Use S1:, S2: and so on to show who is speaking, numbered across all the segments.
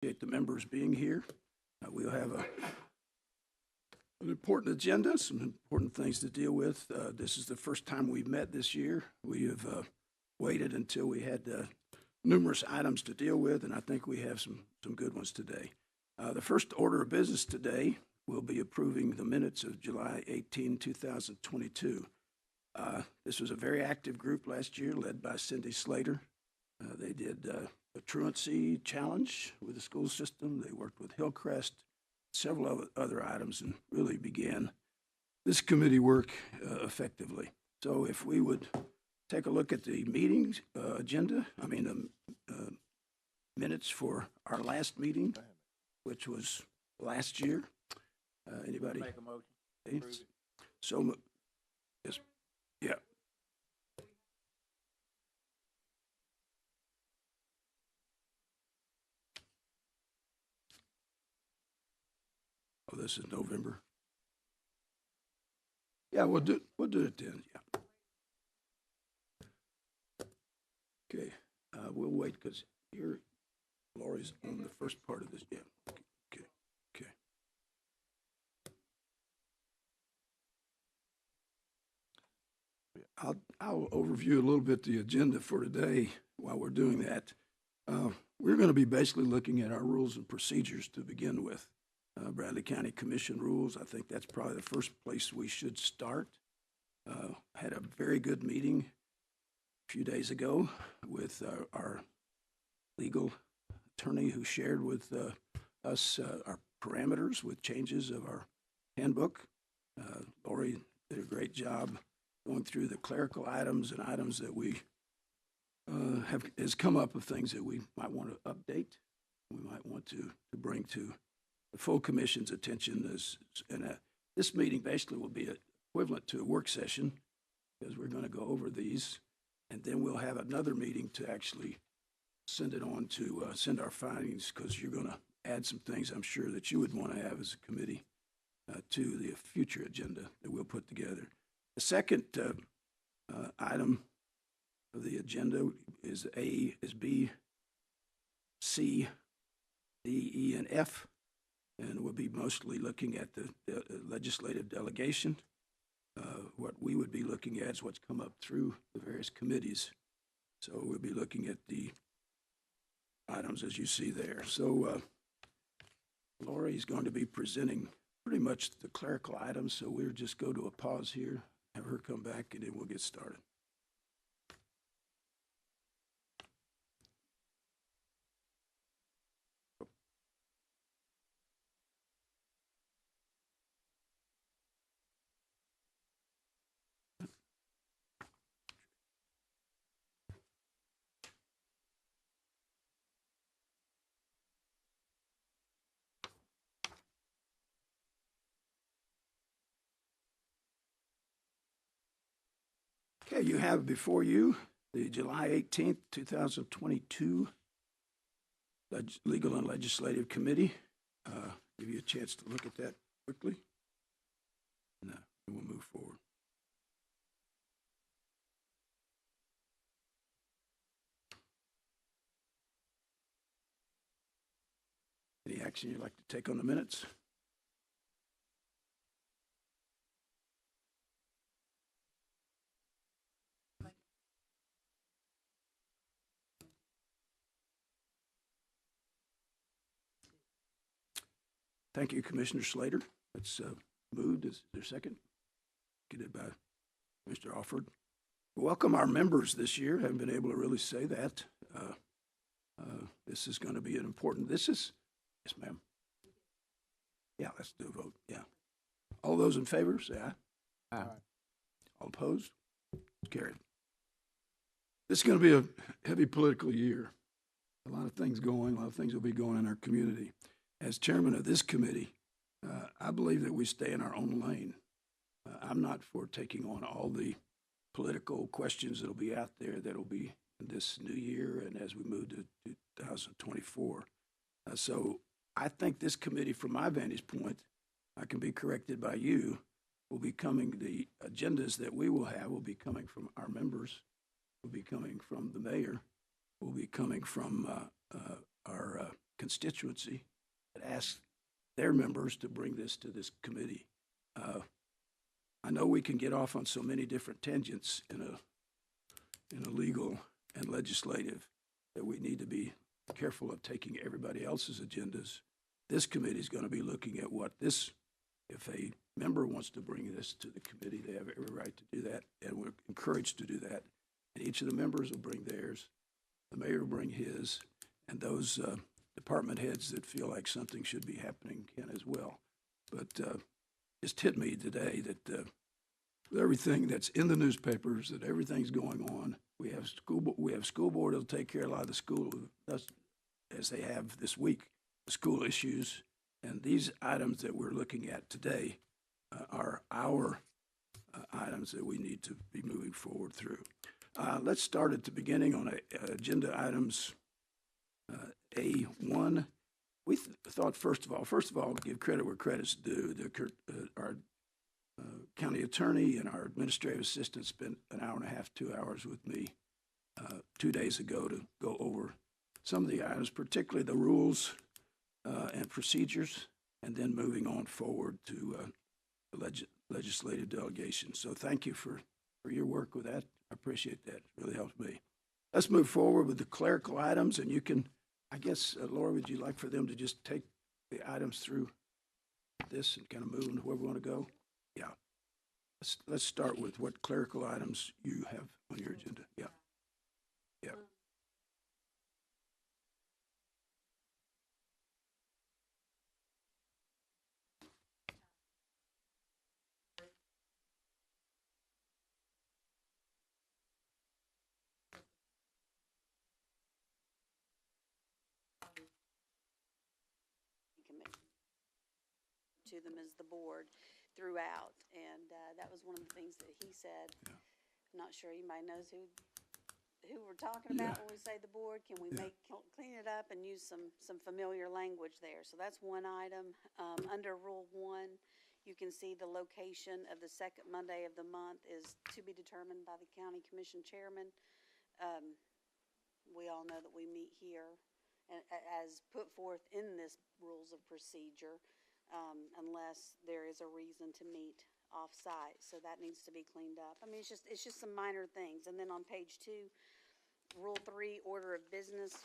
S1: appreciate the members being here. We'll have an important agenda, some important things to deal with. This is the first time we've met this year. We have waited until we had numerous items to deal with, and I think we have some good ones today. The first order of business today will be approving the minutes of July 18, 2022. This was a very active group last year, led by Cindy Slater. They did a truancy challenge with the school system. They worked with Hillcrest, several other items, and really began this committee work effectively. So if we would take a look at the meeting agenda, the minutes for our last meeting, which was last year. Anybody?
S2: Make a motion.
S1: So, yes, yeah. Oh, this is November. Yeah, we'll do it then. Yeah. Okay, we'll wait because here, Lori's on the first part of this. Yeah. Okay. I'll overview a little bit the agenda for today while we're doing that. We're going to be basically looking at our rules and procedures to begin with. Bradley County Commission rules, I think that's probably the first place we should start. Had a very good meeting a few days ago with our legal attorney who shared with us our parameters with changes of our handbook. Lori did a great job going through the clerical items and items that we has come up with things that we might want to update, we might want to bring to the full commission's attention. This meeting basically will be equivalent to a work session because we're going to go over these, and then we'll have another meeting to actually send it on to send our findings, because you're going to add some things I'm sure that you would want to have as a committee to the future agenda that we'll put together. The second item of the agenda is A, is B, C, D, E, and F, and we'll be mostly looking at the legislative delegation. What we would be looking at is what's come up through the various committees. So we'll be looking at the items as you see there. So Lori is going to be presenting pretty much the clerical items, so we'll just go to a pause here, have her come back, and then we'll get started. Okay, you have before you the July 18th, 2022 Legal and Legislative Committee. Give you a chance to look at that quickly, and we'll move forward. Any action you'd like to take on the minutes? Thank you, Commissioner Slater. That's moved. Is there a second? Seconded by Mr. Alford. Welcome our members this year. Haven't been able to really say that. This is going to be an important, yes, ma'am. Yeah, let's do a vote. Yeah. All those in favor, say aye. Aye. All opposed? Carried. This is going to be a heavy political year. A lot of things going, a lot of things will be going in our community. As chairman of this committee, I believe that we stay in our own lane. I'm not for taking on all the political questions that will be out there that will be in this new year and as we move to 2024. So I think this committee, from my vantage point, I can be corrected by you, will be coming, the agendas that we will have will be coming from our members, will be coming from the mayor, will be coming from our constituency that asks their members to bring this to this committee. I know we can get off on so many different tangents in a legal and legislative that we need to be careful of taking everybody else's agendas. This committee is going to be looking at what this, if a member wants to bring this to the committee, they have every right to do that, and we're encouraged to do that. And each of the members will bring theirs, the mayor will bring his, and those department heads that feel like something should be happening can as well. But just hit me today that with everything that's in the newspapers, that everything's going on, we have school board that'll take care of a lot of the school, as they have this week, the school issues. And these items that we're looking at today are our items that we need to be moving forward through. Let's start at the beginning on agenda items A1. We thought, first of all, give credit where credit's due. Our county attorney and our administrative assistant spent an hour and a half, 2 hours with me 2 days ago to go over some of the items, particularly the rules and procedures, and then moving on forward to the legislative delegation. So thank you for your work with that. I appreciate that. It really helps me. Let's move forward with the clerical items, and you can, I guess, Laura, would you like for them to just take the items through this and kind of move into where we want to go? Yeah. Let's start with what clerical items you have on your agenda. Yeah. Yeah.
S2: To them as the board throughout, and that was one of the things that he said. Yeah. I'm not sure anybody knows who we're talking about when we say the board. Can we clean it up and use some familiar language there? So that's one item. Under Rule 1, you can see the location of the second Monday of the month is to be determined by the county commission chairman. We all know that we meet here as put forth in this rules of procedure. Unless there is a reason to meet off-site, so that needs to be cleaned up. I mean, it's just some minor things. And then on page 2, Rule 3, order of business,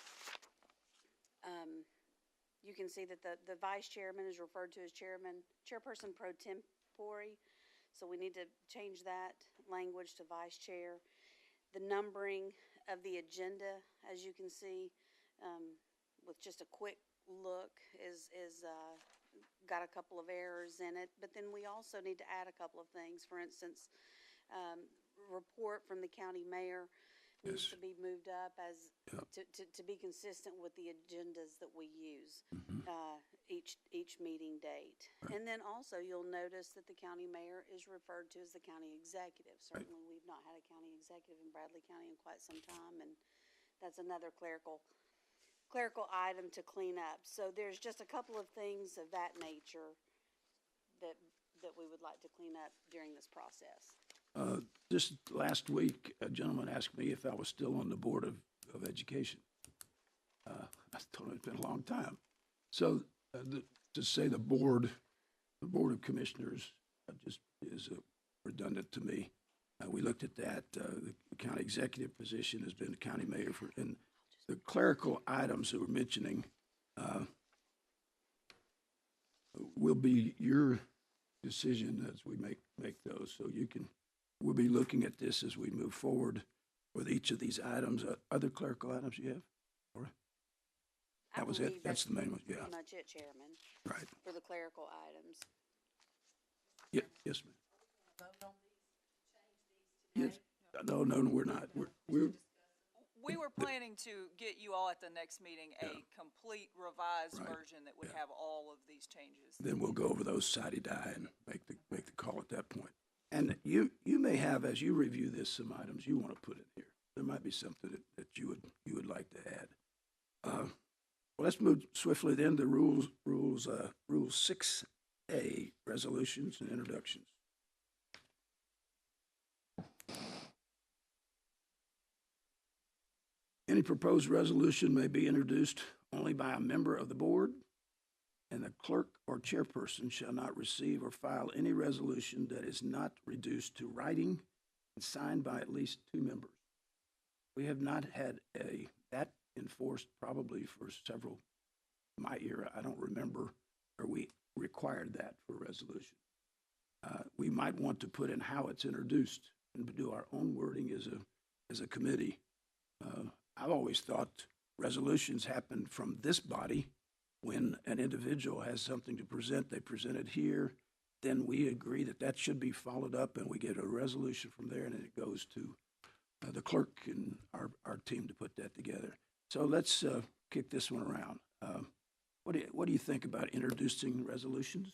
S2: you can see that the vice chairman is referred to as chairperson pro tempore, so we need to change that language to vice chair. The numbering of the agenda, as you can see, with just a quick look, is got a couple of errors in it, but then we also need to add a couple of things. For instance, report from the county mayor needs to be moved up as to be consistent with the agendas that we use each meeting date. Right. And then also you'll notice that the county mayor is referred to as the county executive. Certainly we've not had a county executive in Bradley County in quite some time, and that's another clerical item to clean up. So there's just a couple of things of that nature that we would like to clean up during this process.
S1: Just last week, a gentleman asked me if I was still on the Board of Education. I told him it's been a long time. So to say the Board of Commissioners just is redundant to me. We looked at that. The county executive position has been the county mayor and the clerical items that we're mentioning will be your decision as we make those. So we'll be looking at this as we move forward with each of these items. Other clerical items you have? Or that was it? That's the main one, yeah.
S2: Pretty much it, Chairman.
S1: Right.
S2: For the clerical items.
S1: Yeah, yes, ma'am. Vote on these, change these today? Yes. No, we're not.
S3: We were planning to get you all at the next meeting a complete revised version that would have all of these changes.
S1: Then we'll go over those side die and make the call at that point. And you may have, as you review this, some items you want to put in here. There might be something that you would like to add. Well, let's move swiftly then to Rule 6A, resolutions and introductions. Any proposed resolution may be introduced only by a member of the board, and the clerk or chairperson shall not receive or file any resolution that is not reduced to writing and signed by at least 2 members. We have not had that enforced probably for several, my era, I don't remember, or we required that for resolution. We might want to put in how it's introduced and do our own wording as a committee. I've always thought resolutions happen from this body. When an individual has something to present, they present it here, then we agree that that should be followed up, and we get a resolution from there, and then it goes to the clerk and our team to put that together. So let's kick this one around. What do you think about introducing resolutions?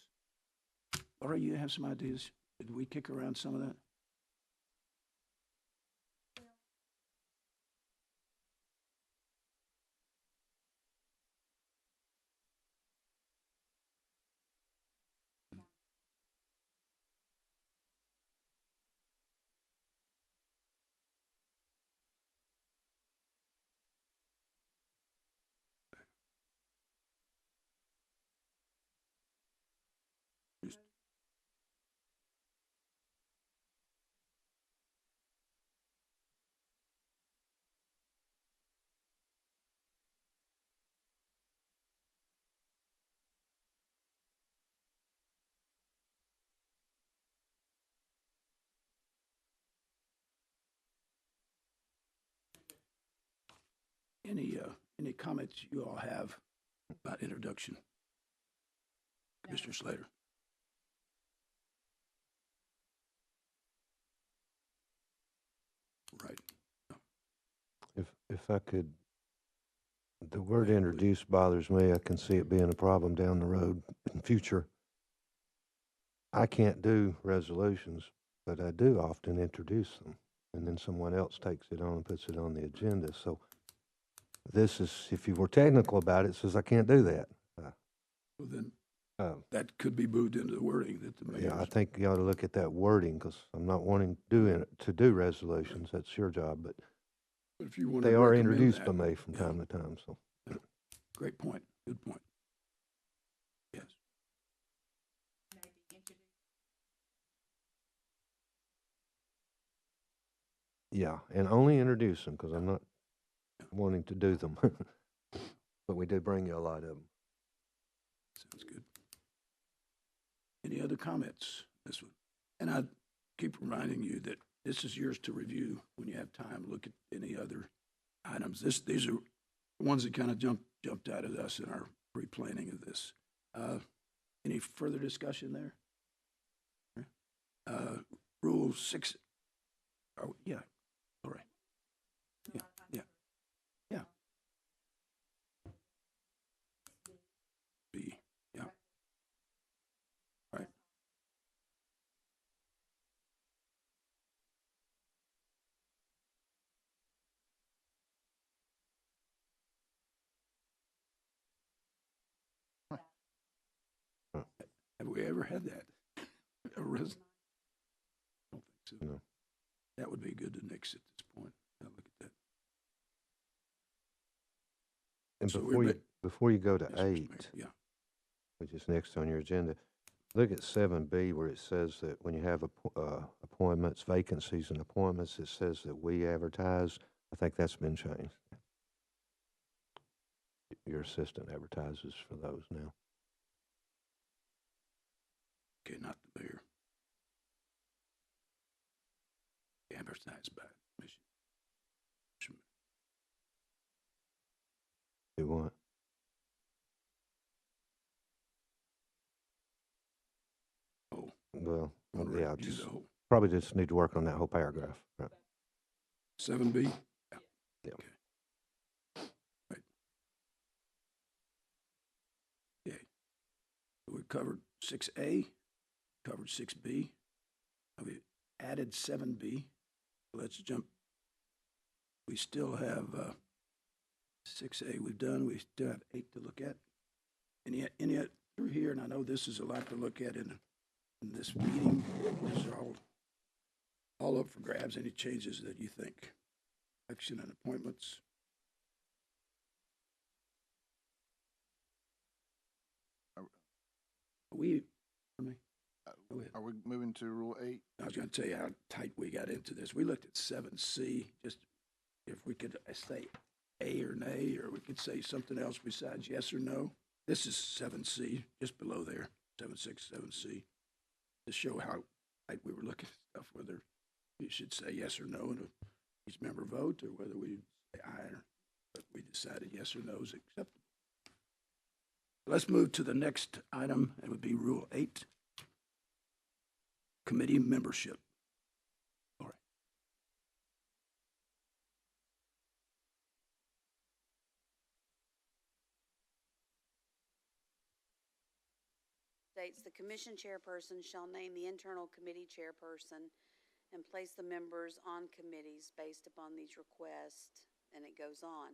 S1: Laura, you have some ideas? Did we kick around some of that? Any comments you all have about introduction? Commissioner Slater. Right.
S4: If I could, the word introduce bothers me. I can see it being a problem down the road in future. I can't do resolutions, but I do often introduce them, and then someone else takes it on and puts it on the agenda. So this is, if you were technical about it, says I can't do that.
S1: Well, then that could be moved into the wording that the mayor.
S4: Yeah, I think you ought to look at that wording, because I'm not wanting to do resolutions. That's your job, but
S1: if you want
S4: they
S1: to
S4: are
S1: recommend
S4: introduced
S1: that,
S4: by me from time to time. So,
S1: great point. Good point. Yes.
S4: yeah, and only introduce them, because I'm not wanting to do them. But we did bring you a lot of them.
S1: Sounds good. Any other comments? This one, and I keep reminding you that this is yours to review when you have time. Look at any other items. These are the ones that kind of jumped out at us in our pre-planning of this. Any further discussion there? Rule 6. Oh, yeah. All right. Yeah. Yeah. Yeah. B. Yeah. Right. Have we ever had that? I don't think so.
S4: No.
S1: That would be good to nix at this point. Now look at that.
S4: And
S1: So
S4: before you go to
S1: Yes, Mr. Mayor.
S4: 8,
S1: Yeah.
S4: which is next on your agenda, look at 7B, where it says that when you have appointments, vacancies and appointments, it says that we advertise. I think that's been changed. Your assistant advertises for those now.
S1: Okay, not the mayor. Advertised by commission.
S4: Do what?
S1: Oh,
S4: Well,
S1: wanna
S4: yeah,
S1: review
S4: just
S1: the whole
S4: probably just need to work on that whole paragraph. Right.
S1: 7B? Yeah.
S4: Yeah.
S1: Okay. Right. Okay. We covered 6A, covered 6B. Now we added 7B. Let's jump. We still have 6A we've done. We still have 8 to look at. Any through here, and I know this is a lot to look at in this meeting. These are all up for grabs. Any changes that you think? Action and appointments. we, I mean, go ahead.
S5: Are we moving to Rule 8?
S1: I was gonna tell you how tight we got into this. We looked at 7C, just if we could say A or nay, or we could say something else besides yes or no. This is 7C, just below there, 7.6, 7C, to show how tight we were looking at stuff, whether you should say yes or no in each member vote, or whether we say aye, but we decided yes or no is acceptable. Let's move to the next item. It would be Rule 8, committee membership. Lori.
S2: States the commission chairperson shall name the internal committee chairperson and place the members on committees based upon these requests, and it goes on.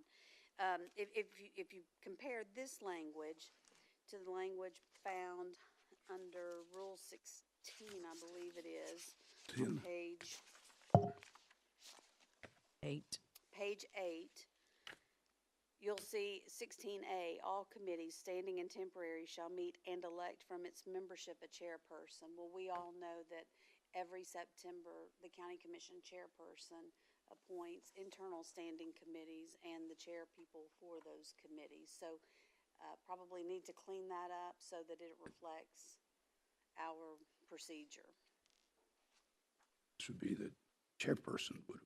S2: If you compare this language to the language found under Rule 16, I believe it is, on page 8, you'll see 16A, all committees, standing and temporary, shall meet and elect from its membership a chairperson. Well, we all know that every September, the county commission chairperson appoints internal standing committees and the chair people for those committees. So probably need to clean that up so that it reflects our procedure.
S1: This would be the chairperson would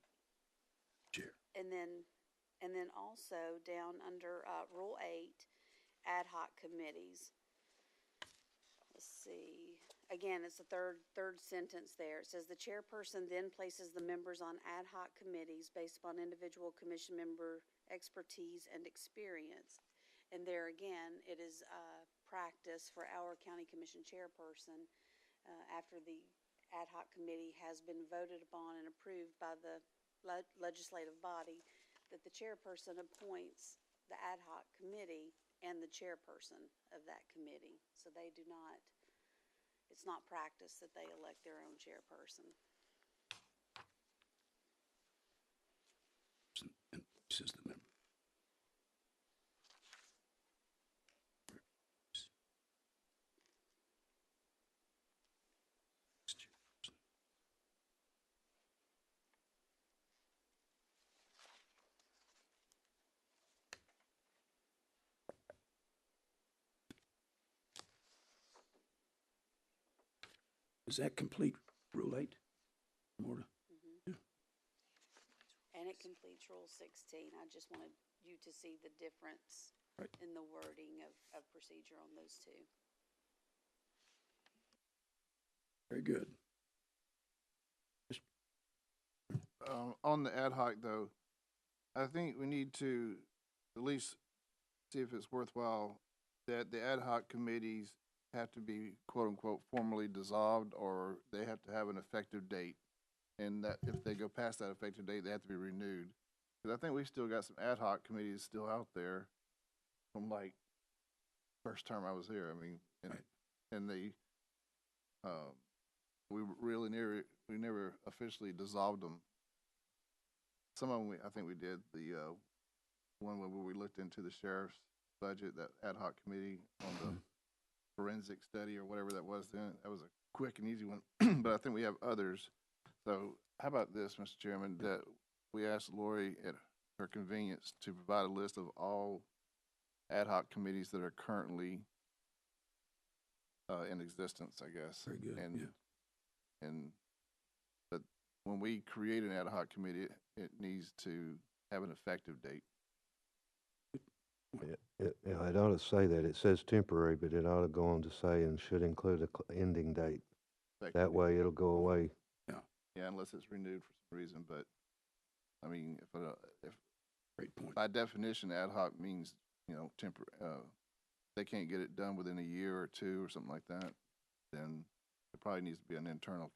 S1: chair.
S2: And then also down under Rule 8, ad hoc committees. Let's see. Again, it's the third sentence there. It says the chairperson then places the members on ad hoc committees based upon individual commission member expertise and experience. And there again, it is practice for our county commission chairperson after the ad hoc committee has been voted upon and approved by the legislative body, that the chairperson appoints the ad hoc committee and the chairperson of that committee. So they do not, it's not practice that they elect their own chairperson.
S1: And this is the member. Is that complete, Rule 8? More to do?
S2: And it completes Rule 16. I just wanted you to see the difference in the wording of procedure on those two.
S1: Very good.
S5: On the ad hoc, though, I think we need to at least see if it's worthwhile that the ad hoc committees have to be, quote unquote, formally dissolved, or they have to have an effective date. And that if they go past that effective date, they have to be renewed. Because I think we've still got some ad hoc committees still out there from like first term I was here. I mean, and they, we never officially dissolved them. Some of them, I think we did. The one where we looked into the sheriff's budget, that ad hoc committee on the forensic study or whatever that was then. That was a quick and easy one, but I think we have others. So how about this, Mr. Chairman, that we ask Lori at her convenience to provide a list of all ad hoc committees that are currently in existence, I guess.
S1: Very good,
S5: But when we create an ad hoc committee, it needs to have an effective date.
S4: It ought to say that. It says temporary, but it ought to go on to say and should include a ending date. That way it'll go away.
S5: Yeah, unless it's renewed for some reason. But I mean, if
S1: Great point.
S5: by definition ad hoc means, you know, they can't get it done within a year or two or something like that, then it probably needs to be an internal.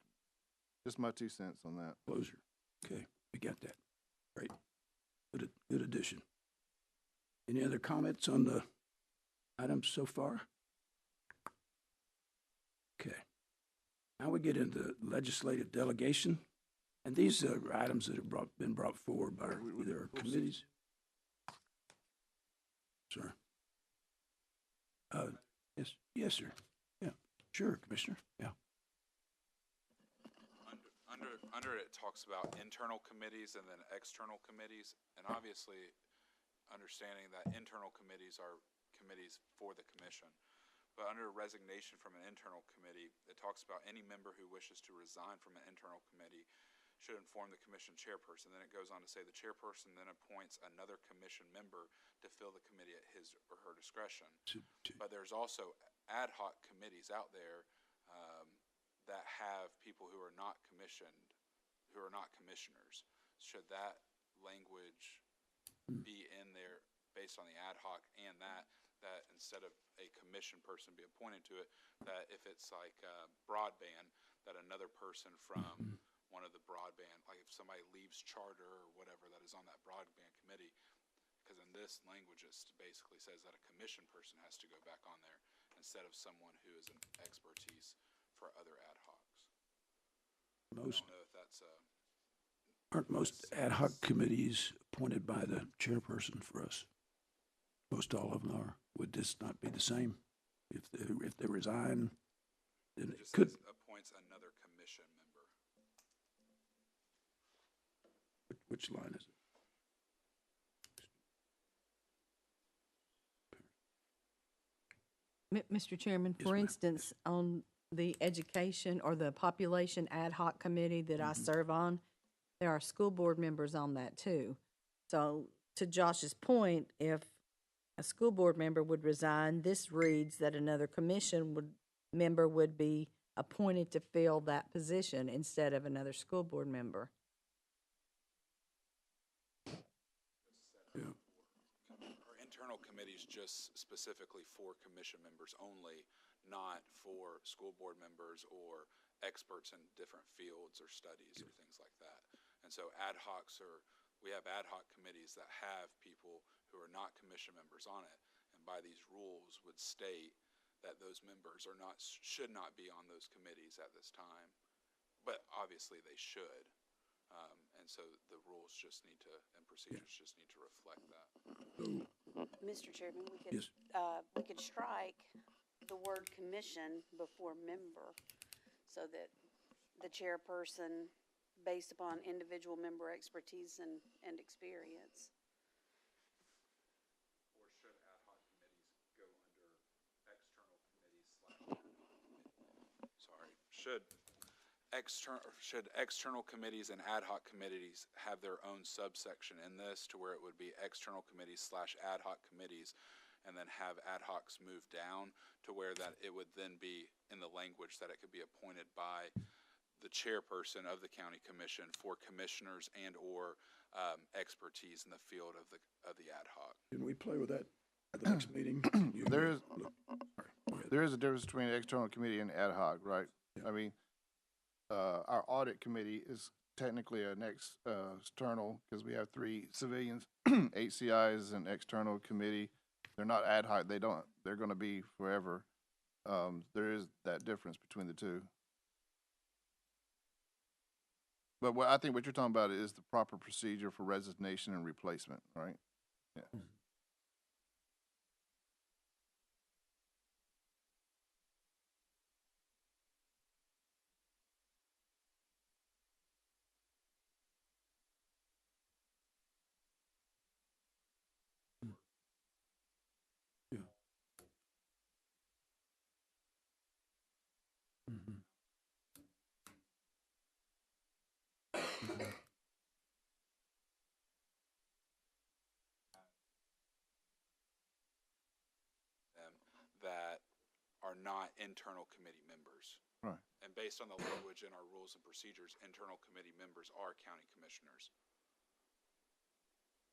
S5: Just my 2 cents on that.
S1: Closure. Okay, we got that. Great. Good addition. Any other comments on the items so far? Okay. Now we get into legislative delegation. And these are items that have been brought forward by either our committees. Sir. Yes, sir. Yeah. Sure, Commissioner, yeah.
S6: Under it talks about internal committees and then external committees, and obviously understanding that internal committees are committees for the commission. But under resignation from an internal committee, it talks about any member who wishes to resign from an internal committee should inform the commission chairperson. Then it goes on to say the chairperson then appoints another commission member to fill the committee at his or her discretion. But there's also ad hoc committees out there that have people who are not commissioned, who are not commissioners. Should that language be in there based on the ad hoc and that instead of a commission person be appointed to it, that if it's like broadband, that another person from one of the broadband, like if somebody leaves charter or whatever that is on that broadband committee, because in this language it basically says that a commission person has to go back on there instead of someone who is an expertise for other ad hocs. I don't know if that's
S1: Aren't most ad hoc committees appointed by the chairperson for us? Most all of them are. Would this not be the same? If they resign, then
S6: it
S1: it
S6: just
S1: could.
S6: says appoints another commission member.
S1: Which line is it?
S7: Mr. Chairman,
S1: Yes,
S7: for
S1: ma'am.
S7: instance, on the education or the population ad hoc committee that I serve on, there are school board members on that too. So to Josh's point, if a school board member would resign, this reads that another member would be appointed to fill that position instead of another school board member.
S1: Yeah.
S6: Our internal committees just specifically for commission members only, not for school board members or experts in different fields or studies or things like that. And so we have ad hoc committees that have people who are not commission members on it, and by these rules would state that those members should not be on those committees at this time. But obviously they should. And so the rules and procedures just need to reflect that.
S2: Mr. Chairman,
S1: Yes.
S2: we could strike the word commission before member so that the chairperson, based upon individual member expertise and experience.
S6: Or should ad hoc committees go under external committees / sorry, should external committees and ad hoc committees have their own subsection in this to where it would be external committees / ad hoc committees, and then have ad hocs move down to where that it would then be in the language that it could be appointed by the chairperson of the county commission for commissioners and or expertise in the field of the ad hoc.
S1: Can we play with that at the next meeting?
S5: There is
S1: Go ahead.
S5: there is a difference between external committee and ad hoc, right?
S1: Yeah.
S5: I mean, our audit committee is technically an external because we have 3 civilians. HCI is an external committee. They're not ad hoc. They're going to be forever. There is that difference between the two. But I think what you're talking about is the proper procedure for resignation and replacement, right? Yeah.
S1: Yeah. Mhm.
S6: That are not internal committee members.
S5: Right.
S6: And based on the language in our rules and procedures, internal committee members are county commissioners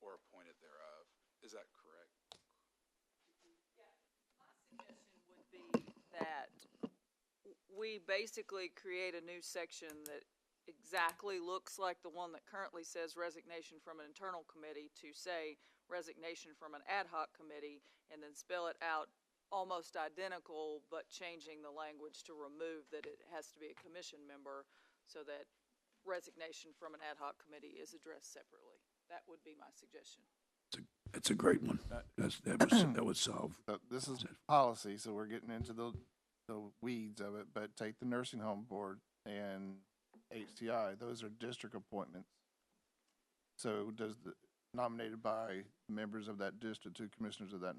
S6: or appointed thereof. Is that correct?
S3: My suggestion would be that we basically create a new section that exactly looks like the one that currently says resignation from an internal committee to say resignation from an ad hoc committee, and then spell it out almost identical, but changing the language to remove that it has to be a commission member so that resignation from an ad hoc committee is addressed separately. That would be my suggestion.
S1: That's a great one. That would solve.
S5: This is policy, so we're getting into the the weeds of it, but take the nursing home board and HCI, those are district appointments. So nominated by members of that district, two commissioners of that,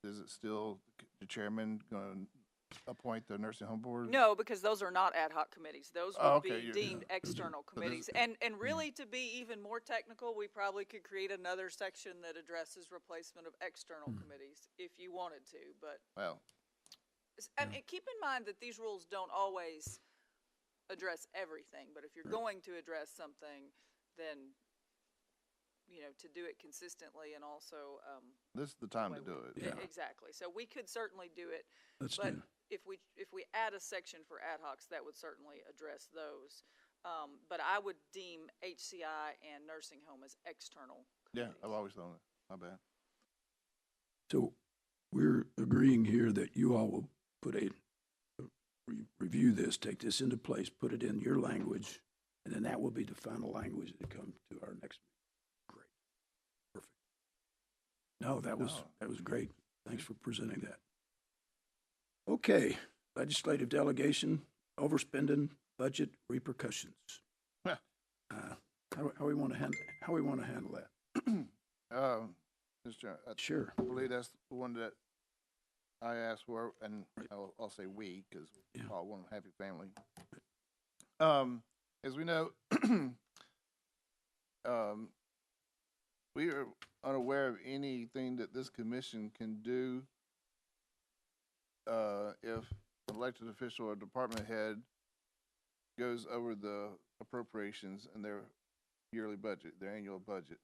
S5: is it still the chairman going to appoint the nursing home board?
S3: No, because those are not ad hoc committees. Those
S5: Oh,
S3: would
S5: okay,
S3: be
S5: you're-
S3: deemed external
S5: this-
S3: committees. And really, to be even more technical, we probably could create another section that addresses replacement of external committees if you wanted to, but,
S5: Well,
S3: and keep in mind that these rules don't always address everything, but if you're going to address something, then, you know, to do it consistently and also,
S5: this is the time to do it.
S1: Yeah.
S3: exactly. So we could certainly do it.
S1: Let's
S3: But
S1: do,
S3: if we add a section for ad hocs, that would certainly address those. But I would deem HCI and nursing home as external
S5: Yeah,
S3: committees.
S5: I've always done it. My bad.
S1: so we're agreeing here that you all will put review this, take this into place, put it in your language, and then that will be the final language that comes to our next meeting. Great. Perfect. No, that was great. Thanks for presenting that. Okay, legislative delegation, overspending, budget repercussions. How we want to handle that?
S5: Mr. Chair,
S1: Sure.
S5: I believe that's the one that I asked for, and I'll say we, because
S1: Yeah.
S5: we're all one happy family. As we know, we are unaware of anything that this commission can do if an elected official or department head goes over the appropriations in their yearly budget, their annual budget.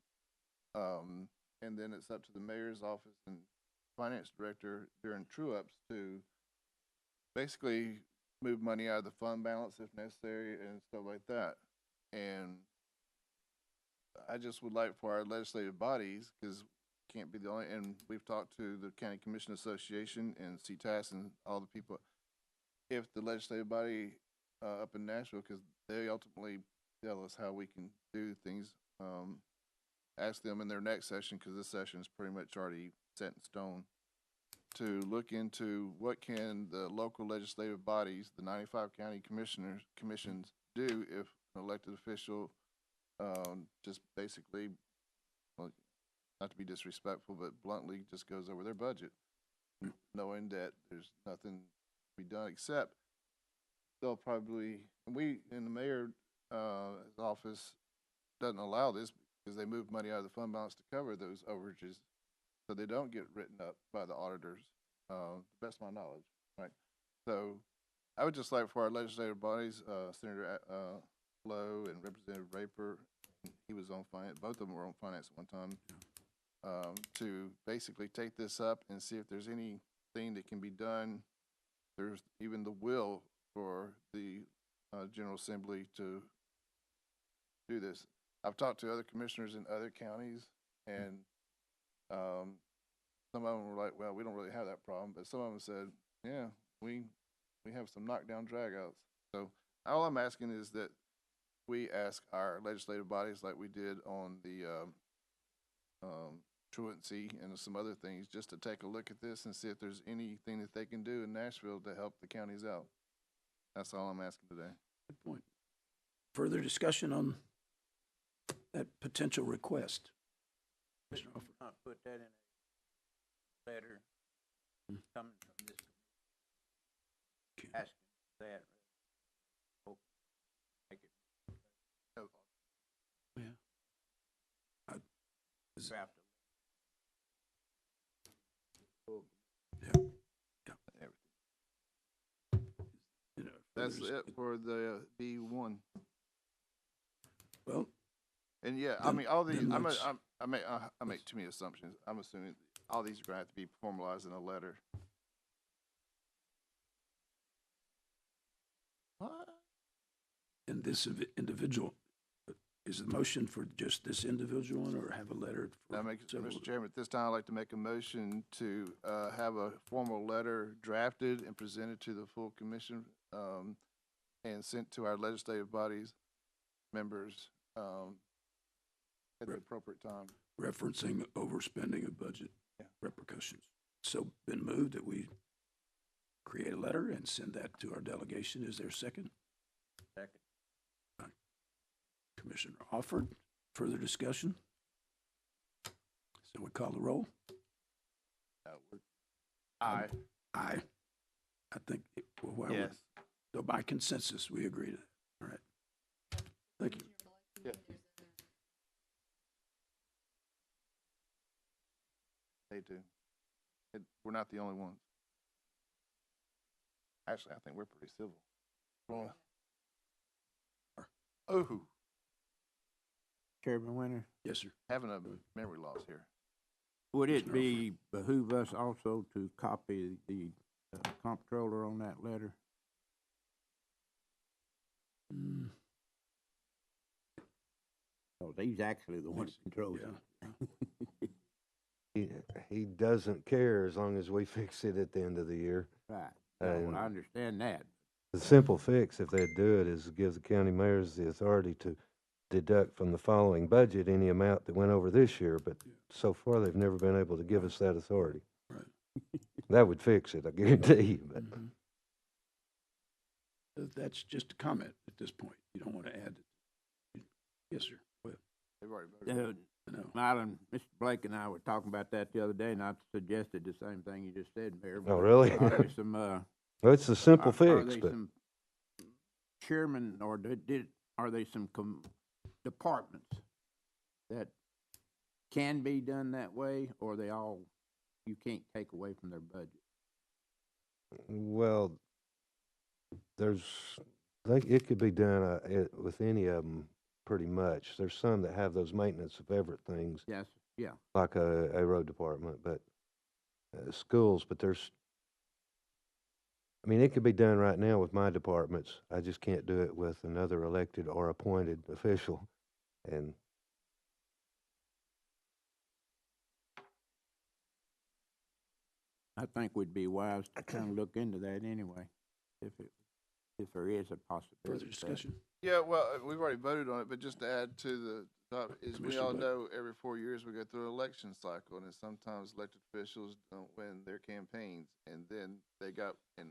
S5: And then it's up to the mayor's office and finance director during true-ups to basically move money out of the fund balance if necessary and stuff like that. And I just would like for our legislative bodies, because can't be the only, and we've talked to the County Commission Association and CTAS and all the people, if the legislative body up in Nashville, because they ultimately tell us how we can do things, ask them in their next session, because this session is pretty much already set in stone, to look into what can the local legislative bodies, the 95 county commissions, do if an elected official just basically, well, not to be disrespectful, but bluntly just goes over their budget, knowing that there's nothing to be done except they'll probably, we in the mayor's office doesn't allow this because they move money out of the fund balance to cover those overages, so they don't get written up by the auditors, to the best of my knowledge, right? So I would just like for our legislative bodies, Senator Lowe and Representative Raper, he was on finance, both of them were on finance at one time, to basically take this up and see if there's anything that can be done. There's even the will for the General Assembly to do this. I've talked to other commissioners in other counties, and some of them were like, well, we don't really have that problem, but some of them said, yeah, we have some knockdown dragouts. So all I'm asking is that we ask our legislative bodies, like we did on the truancy and some other things, just to take a look at this and see if there's anything that they can do in Nashville to help the counties out. That's all I'm asking today.
S1: Good point. Further discussion on that potential request? Mr. Hofer.
S8: Not put that in a letter coming from this
S1: Okay.
S8: asking that. Hope make it
S1: Yeah.
S8: draft
S1: You know,
S5: That's
S1: further
S5: it for the B1.
S1: Well,
S5: And yeah, I
S1: Then-
S5: mean, all these,
S1: then let's-
S5: I make too many assumptions. I'm assuming all these are gonna have to be formalized in a letter. What?
S1: and this individual, is the motion for just this individual one, or have a letter? for several?
S5: Mr. Chairman, at this time, I'd like to make a motion to, have a formal letter drafted and presented to the full commission, and sent to our legislative bodies, members, at the appropriate time.
S1: Referencing overspending of budget
S5: Yeah.
S1: repercussions. So been moved that we create a letter and send that to our delegation. Is there a second?
S8: Second.
S1: Commissioner Alford, further discussion? So we call the roll?
S5: Aye.
S1: Aye. I think,
S5: Yes.
S1: so by consensus, we agree to that. All right. Thank you.
S5: Yep. They do. We're not the only ones. Actually, I think we're pretty civil. Oh,
S9: Chairman Winter,
S1: Yes, sir.
S5: having a memory loss here.
S9: would it
S1: Commissioner
S9: be behoove us also to copy the comptroller on that letter?
S1: Mm,
S9: Because he's actually the one
S1: Yes,
S9: that controls
S1: yeah.
S9: it.
S4: He doesn't care as long as we fix it at the end of the year.
S9: Right.
S4: And-
S9: No, I understand that.
S4: The simple fix, if they'd do it, is give the county mayors the authority to deduct from the following budget any amount that went over this year, but so far, they've never been able to give us that authority.
S1: Right.
S4: That would fix it, I guarantee you, but.
S1: Mhm. That's just a comment at this point. You don't want to add it. Yes, sir. Well,
S5: They've already voted.
S1: no.
S9: Marlon, Mr. Blake and I were talking about that the other day, and I suggested the same thing you just said, Mayor.
S4: Oh, really?
S9: Are there some,
S4: Well, it's a simple
S9: are
S4: fix,
S9: they
S4: but
S9: some chairman, or are they some departments that can be done that way, or they all, you can't take away from their budget?
S4: well, it could be done with any of them pretty much. There's some that have those maintenance of everett things,
S9: Yes, yeah.
S4: like a road department, but schools, but it could be done right now with my departments. I just can't do it with another elected or appointed official. And
S9: I think we'd be wise to kind of look into that anyway, if there is a possibility.
S1: Further
S9: of that.
S1: discussion?
S5: Yeah, well, we've already voted on it, but just to add to the top, is we
S1: Commissioner
S5: all
S1: Blake.
S5: know every 4 years we go through an election cycle, and sometimes elected officials don't win their campaigns, and then and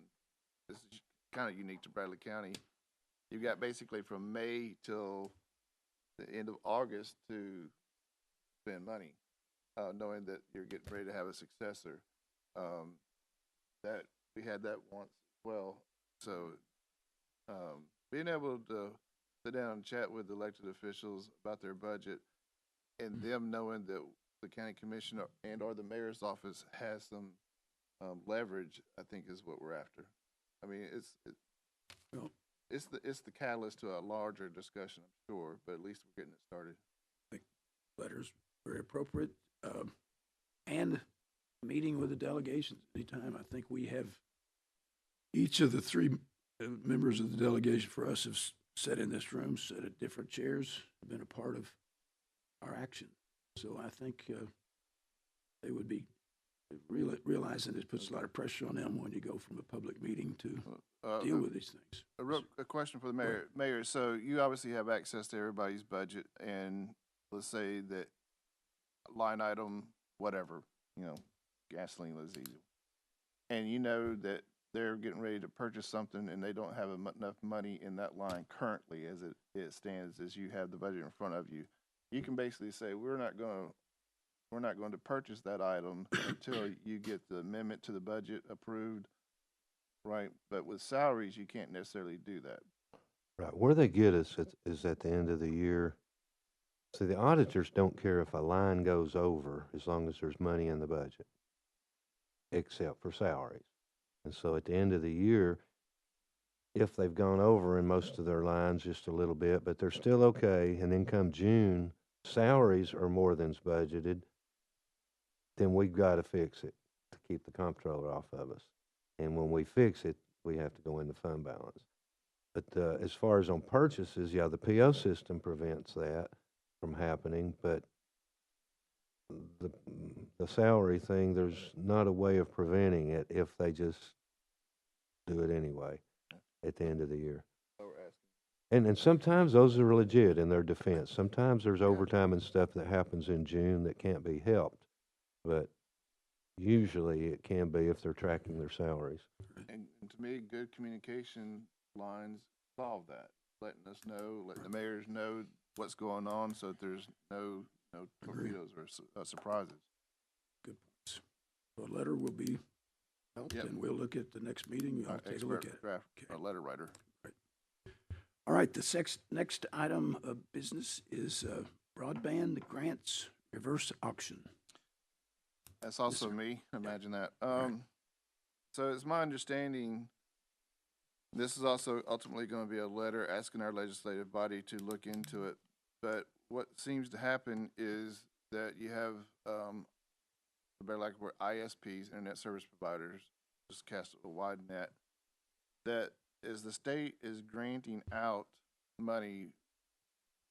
S5: this is kind of unique to Bradley County. You've got basically from May till the end of August to spend money, knowing that you're getting ready to have a successor. That we had that once as well. So being able to sit down and chat with elected officials about their budget, and them knowing that the county commissioner and or the mayor's office has some leverage, I think is what we're after. I mean,
S1: Well-
S5: it's the catalyst to a larger discussion, I'm sure, but at least we're getting it started.
S1: Letters, very appropriate. And meeting with the delegations anytime. I think we have, each of the three members of the delegation for us have sat in this room, sat at different chairs, been a part of our action. So I think they would be realizing it puts a lot of pressure on them when you go from a public meeting to deal with these things.
S5: A question for the mayor. Mayor, so you obviously have access to everybody's budget, and let's say that line item, whatever, gasoline was easy. And you know that they're getting ready to purchase something and they don't have enough money in that line currently as it stands, as you have the budget in front of you. You can basically say, we're not going to purchase that item until you get the amendment to the budget approved, right? But with salaries, you can't necessarily do that.
S4: right, where they get us is at the end of the year. See, the auditors don't care if a line goes over as long as there's money in the budget, except for salaries. And so at the end of the year, if they've gone over in most of their lines just a little bit, but they're still okay, and then come June, salaries are more than's budgeted, then we've got to fix it to keep the comptroller off of us. And when we fix it, we have to go into fund balance. But as far as on purchases, yeah, the PO system prevents that from happening, but the salary thing, there's not a way of preventing it if they just do it anyway at the end of the year.
S5: So we're asking.
S4: And sometimes those are legit in their defense. Sometimes there's overtime and stuff that happens in June that can't be helped, but usually it can be if they're tracking their salaries.
S5: and to me, good communication lines solve that, letting us know, letting the mayors know what's going on, so that there's no torpedoes or surprises.
S1: Good points. So a letter will be helped,
S5: Yep.
S1: and we'll look at the next meeting. I'll take a look at it.
S5: Draft,
S1: Okay.
S5: letter writer.
S1: All right, the next item of business is broadband grants reverse auction.
S5: That's also
S1: sir.
S5: me. Imagine that.
S1: Right.
S5: So it's my understanding, this is also ultimately going to be a letter asking our legislative body to look into it. But what seems to happen is that you have, a better like word, ISPs, internet service providers, just cast a wide net, that as the state is granting out money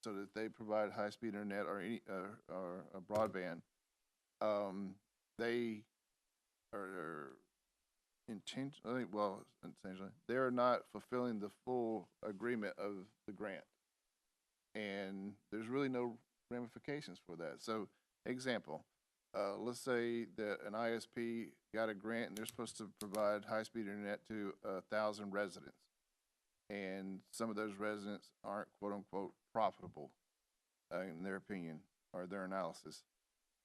S5: so that they provide high-speed internet or any or a broadband, they are intentionally, they're not fulfilling the full agreement of the grant, and there's really no ramifications for that. So, example, let's say that an ISP got a grant and they're supposed to provide high-speed internet to 1,000 residents, and some of those residents aren't quote-unquote profitable, in their opinion or their analysis.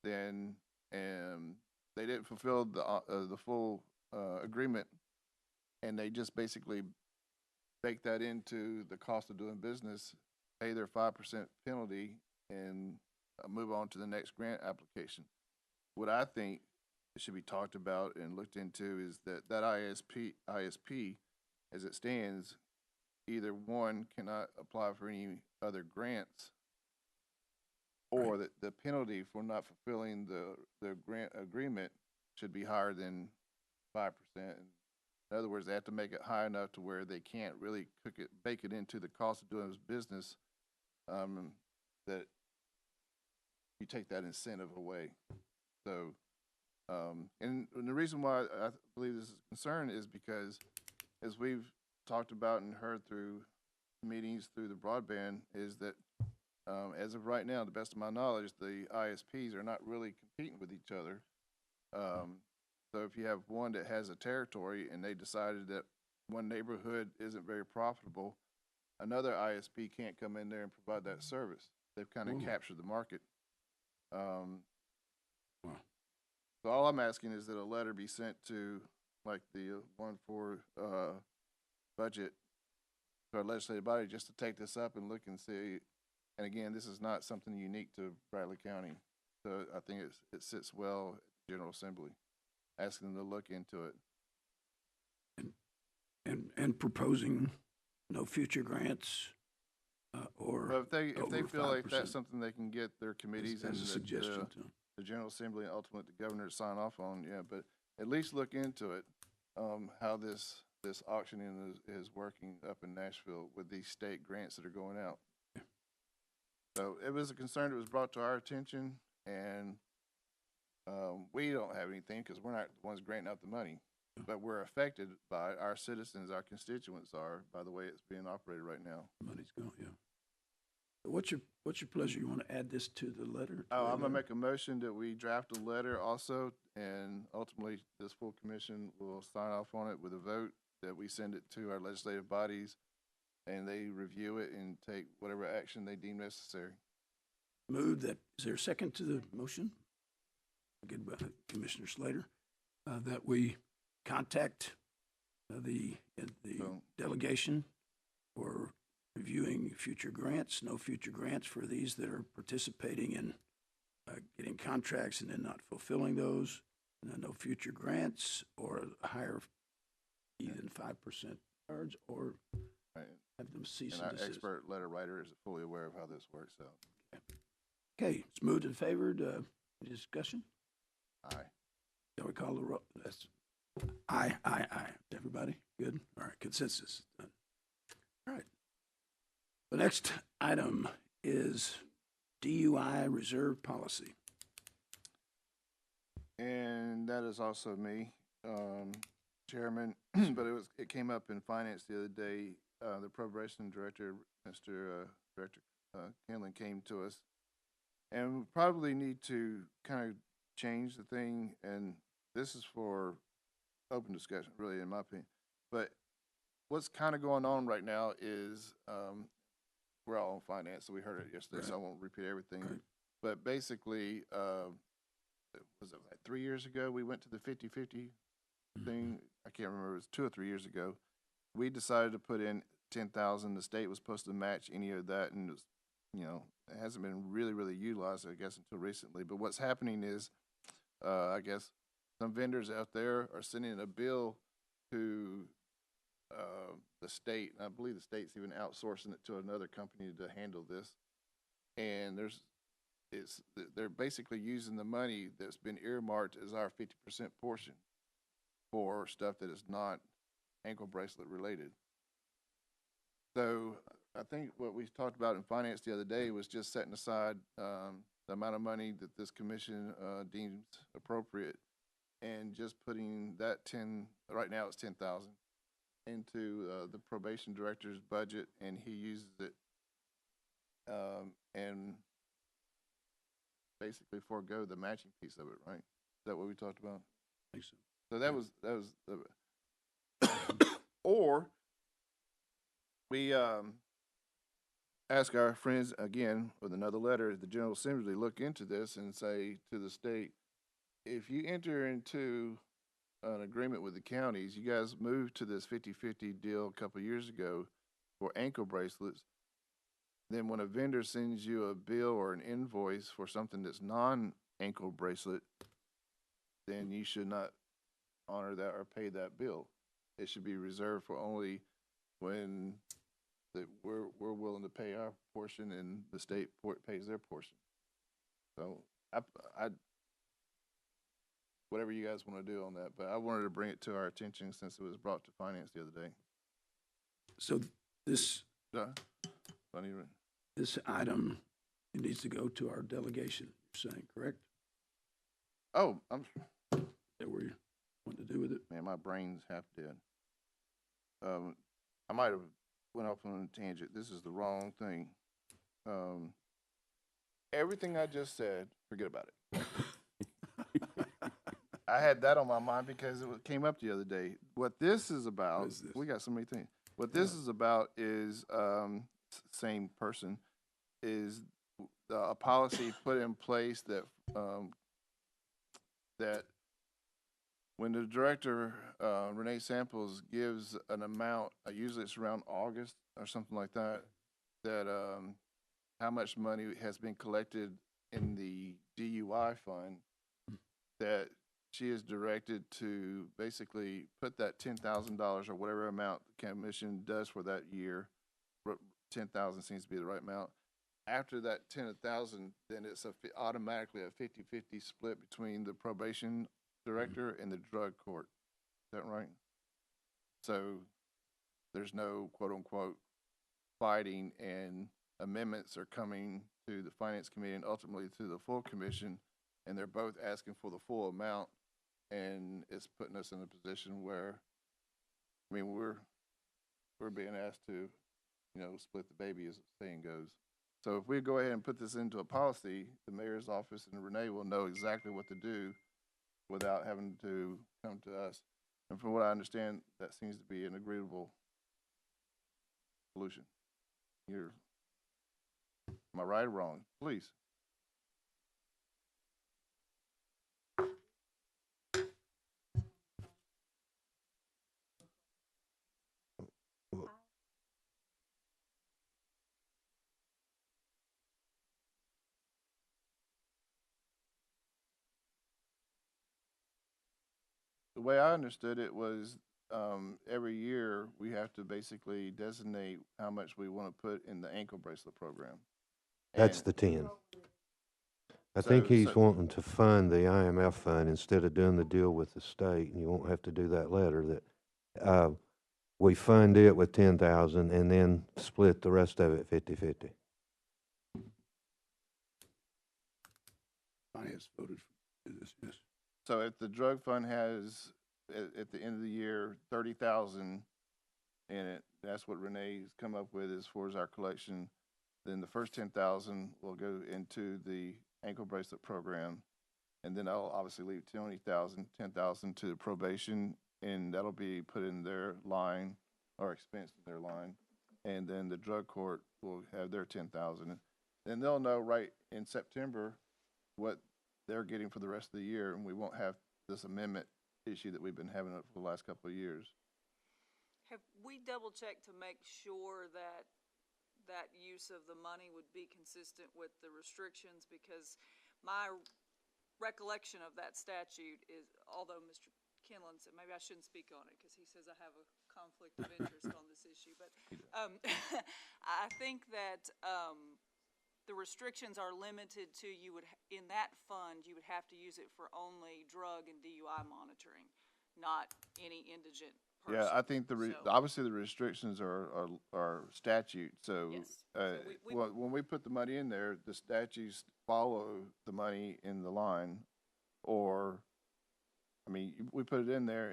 S5: Then, they didn't fulfill the full agreement, and they just basically bake that into the cost of doing business, pay their 5% penalty, and move on to the next grant application. What I think should be talked about and looked into is that ISP, as it stands, either one, cannot apply for any other grants, or that the penalty for not fulfilling the grant agreement should be higher than 5%. In other words, they have to make it high enough to where they can't really bake it into the cost of doing business, that you take that incentive away. So, and the reason why I believe this is a concern is because, as we've talked about and heard through meetings through the broadband, is that as of right now, to the best of my knowledge, the ISPs are not really competing with each other. So if you have one that has a territory and they decided that one neighborhood isn't very profitable, another ISP can't come in there and provide that service. They've kind of captured the market. So all I'm asking is that a letter be sent to, like the one for budget, to our legislative body, just to take this up and look and see. And again, this is not something unique to Bradley County, so I think it sits well at the General Assembly, asking them to look into it.
S1: And proposing no future grants, or
S5: But if they
S1: over
S5: feel like
S1: 5%.
S5: that's something they can get their committees and
S1: as a suggestion to them.
S5: the General Assembly and ultimately the governor to sign off on, yeah, but at least look into it, how this auctioning is working up in Nashville with these state grants that are going out. So it was a concern that was brought to our attention, and we don't have anything because we're not the ones granting out the money, but we're affected by our citizens, our constituents are, by the way it's being operated right now.
S1: Money's gone, yeah. What's your pleasure? You want to add this to the letter?
S5: I'm gonna make a motion that we draft a letter also, and ultimately this full commission will sign off on it with a vote, that we send it to our legislative bodies and they review it and take whatever action they deem necessary.
S1: Move that. Is there a second to the motion? Good, Commissioner Slater, that we contact the delegation for reviewing future grants, no future grants for these that are participating in getting contracts and then not fulfilling those, and then no future grants or higher even 5% charge, or have them cease
S5: And
S1: and
S5: our
S1: desist.
S5: expert letter writer is fully aware of how this works out.
S1: Okay, it's moved and favored. Discussion?
S5: Aye.
S1: Shall we call the roll? That's aye. Everybody? Good? All right, consensus. Done. All right. The next item is DUI reserve policy.
S5: And that is also me, Chairman, but it came up in finance the other day. The probation director, Mr. Director Kenlin, came to us, and we probably need to kind of change the thing, and this is for open discussion, really, in my opinion. But what's kind of going on right now is, we're all on finance, so we heard it yesterday, so I won't repeat everything.
S1: Right.
S5: But basically, was it like 3 years ago, we went to the 50-50 thing? I can't remember, it was 2 or 3 years ago. We decided to put in 10,000. The state was supposed to match any of that, and it was, it hasn't been really utilized, I guess, until recently. But what's happening is, I guess, some vendors out there are sending a bill to the state, and I believe the state's even outsourcing it to another company to handle this. And they're basically using the money that's been earmarked as our 50% portion for stuff that is not ankle bracelet related. So I think what we talked about in finance the other day was just setting aside the amount of money that this commission deems appropriate, and just putting that right now it's 10,000, into the probation director's budget, and he uses it and basically forego the matching piece of it, right? Is that what we talked about?
S1: I think so.
S5: So that was or we ask our friends again with another letter, the General Assembly, look into this and say to the state, if you enter into an agreement with the counties, you guys moved to this 50-50 deal a couple of years ago for ankle bracelets. Then when a vendor sends you a bill or an invoice for something that's non-ankle bracelet, then you should not honor that or pay that bill. It should be reserved for only when we're willing to pay our portion and the state pays their portion. So I whatever you guys want to do on that, but I wanted to bring it to our attention since it was brought to finance the other day.
S1: So this
S5: Funny.
S1: this item, it needs to go to our delegation, you're saying, correct?
S5: Oh,
S1: Is that where you want to do with it?
S5: man, my brain's half dead. I might have went off on a tangent. This is the wrong thing. Everything I just said, forget about it. I had that on my mind because it came up the other day. What this is about,
S1: What is this?
S5: we got so many things. What this is about is, same person, is a policy put in place that that when the director, Renee Samples, gives an amount, usually it's around August or something like that, that how much money has been collected in the DUI fund, that she is directed to basically put that $10,000 or whatever amount the commission does for that year. 10,000 seems to be the right amount. After that 10,000, then it's automatically a 50-50 split between the probation director and the drug court. Is that right? So there's no quote unquote fighting, and amendments are coming to the finance committee and ultimately to the full commission, and they're both asking for the full amount, and it's putting us in a position where, I mean, we're being asked to, split the baby, as the saying goes. So if we go ahead and put this into a policy, the mayor's office and Renee will know exactly what to do without having to come to us. And from what I understand, that seems to be an agreeable solution. Am I right or wrong? Please. The way I understood it was, every year we have to basically designate how much we want to put in the ankle bracelet program.
S4: That's
S5: And
S4: the 10. I think he's wanting to fund the IMF fund instead of doing the deal with the state, and you won't have to do that letter, that we fund it with 10,000 and then split the rest of it 50-50.
S1: Finance voted for this, yes.
S5: So if the drug fund has, at the end of the year, 30,000 in it, that's what Renee's come up with as far as our collection, then the first 10,000 will go into the ankle bracelet program, and then I'll obviously leave 10,000 to the probation and that'll be put in their line or expense in their line. And then the drug court will have their 10,000. And they'll know right in September what they're getting for the rest of the year, and we won't have this amendment issue that we've been having for the last couple of years.
S3: Have we double-checked to make sure that that use of the money would be consistent with the restrictions? Because my recollection of that statute is, although Mr. Kinlan said, maybe I shouldn't speak on it because he says I have a conflict of interest on this issue, but I think that the restrictions are limited to in that fund, you would have to use it for only drug and DUI monitoring, not any indigent person.
S5: Yeah, I think
S3: So-
S5: obviously the restrictions are statute, so,
S3: Yes. So
S5: when we put the money in there, the statutes follow the money in the line, or, I mean, we put it in there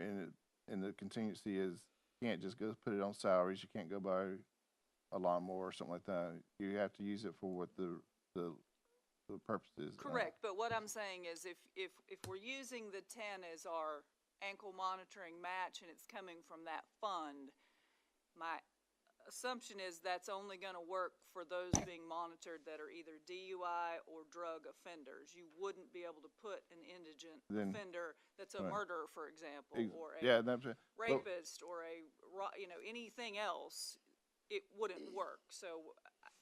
S5: and the contingency is, you can't just go put it on salaries, you can't go buy a lawnmower or something like that. You have to use it for what the purpose is.
S3: Correct, but what I'm saying is if we're using the 10 as our ankle monitoring match and it's coming from that fund, my assumption is that's only going to work for those being monitored that are either DUI or drug offenders. You wouldn't be able to put an indigent offender that's a
S5: right.
S3: murderer, for example, or a
S5: Yeah, that's it.
S3: rapist or anything else. It wouldn't work. So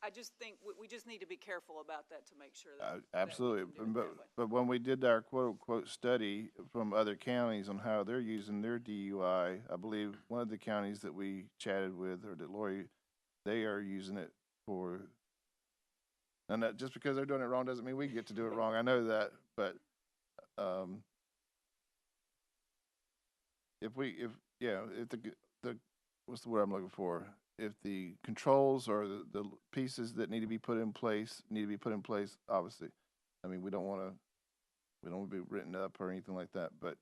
S3: I just think we just need to be careful about that to make sure that
S5: Absolutely,
S3: that we can do it that way.
S5: but when we did our quote-unquote study from other counties on how they're using their DUI, I believe one of the counties that we chatted with, or that Lori, they are using it for, and that just because they're doing it wrong doesn't mean we get to do it wrong. I know that, but if the what's the word I'm looking for? If the controls or the pieces that need to be put in place, obviously. I mean, we don't want to be written up or anything like that, but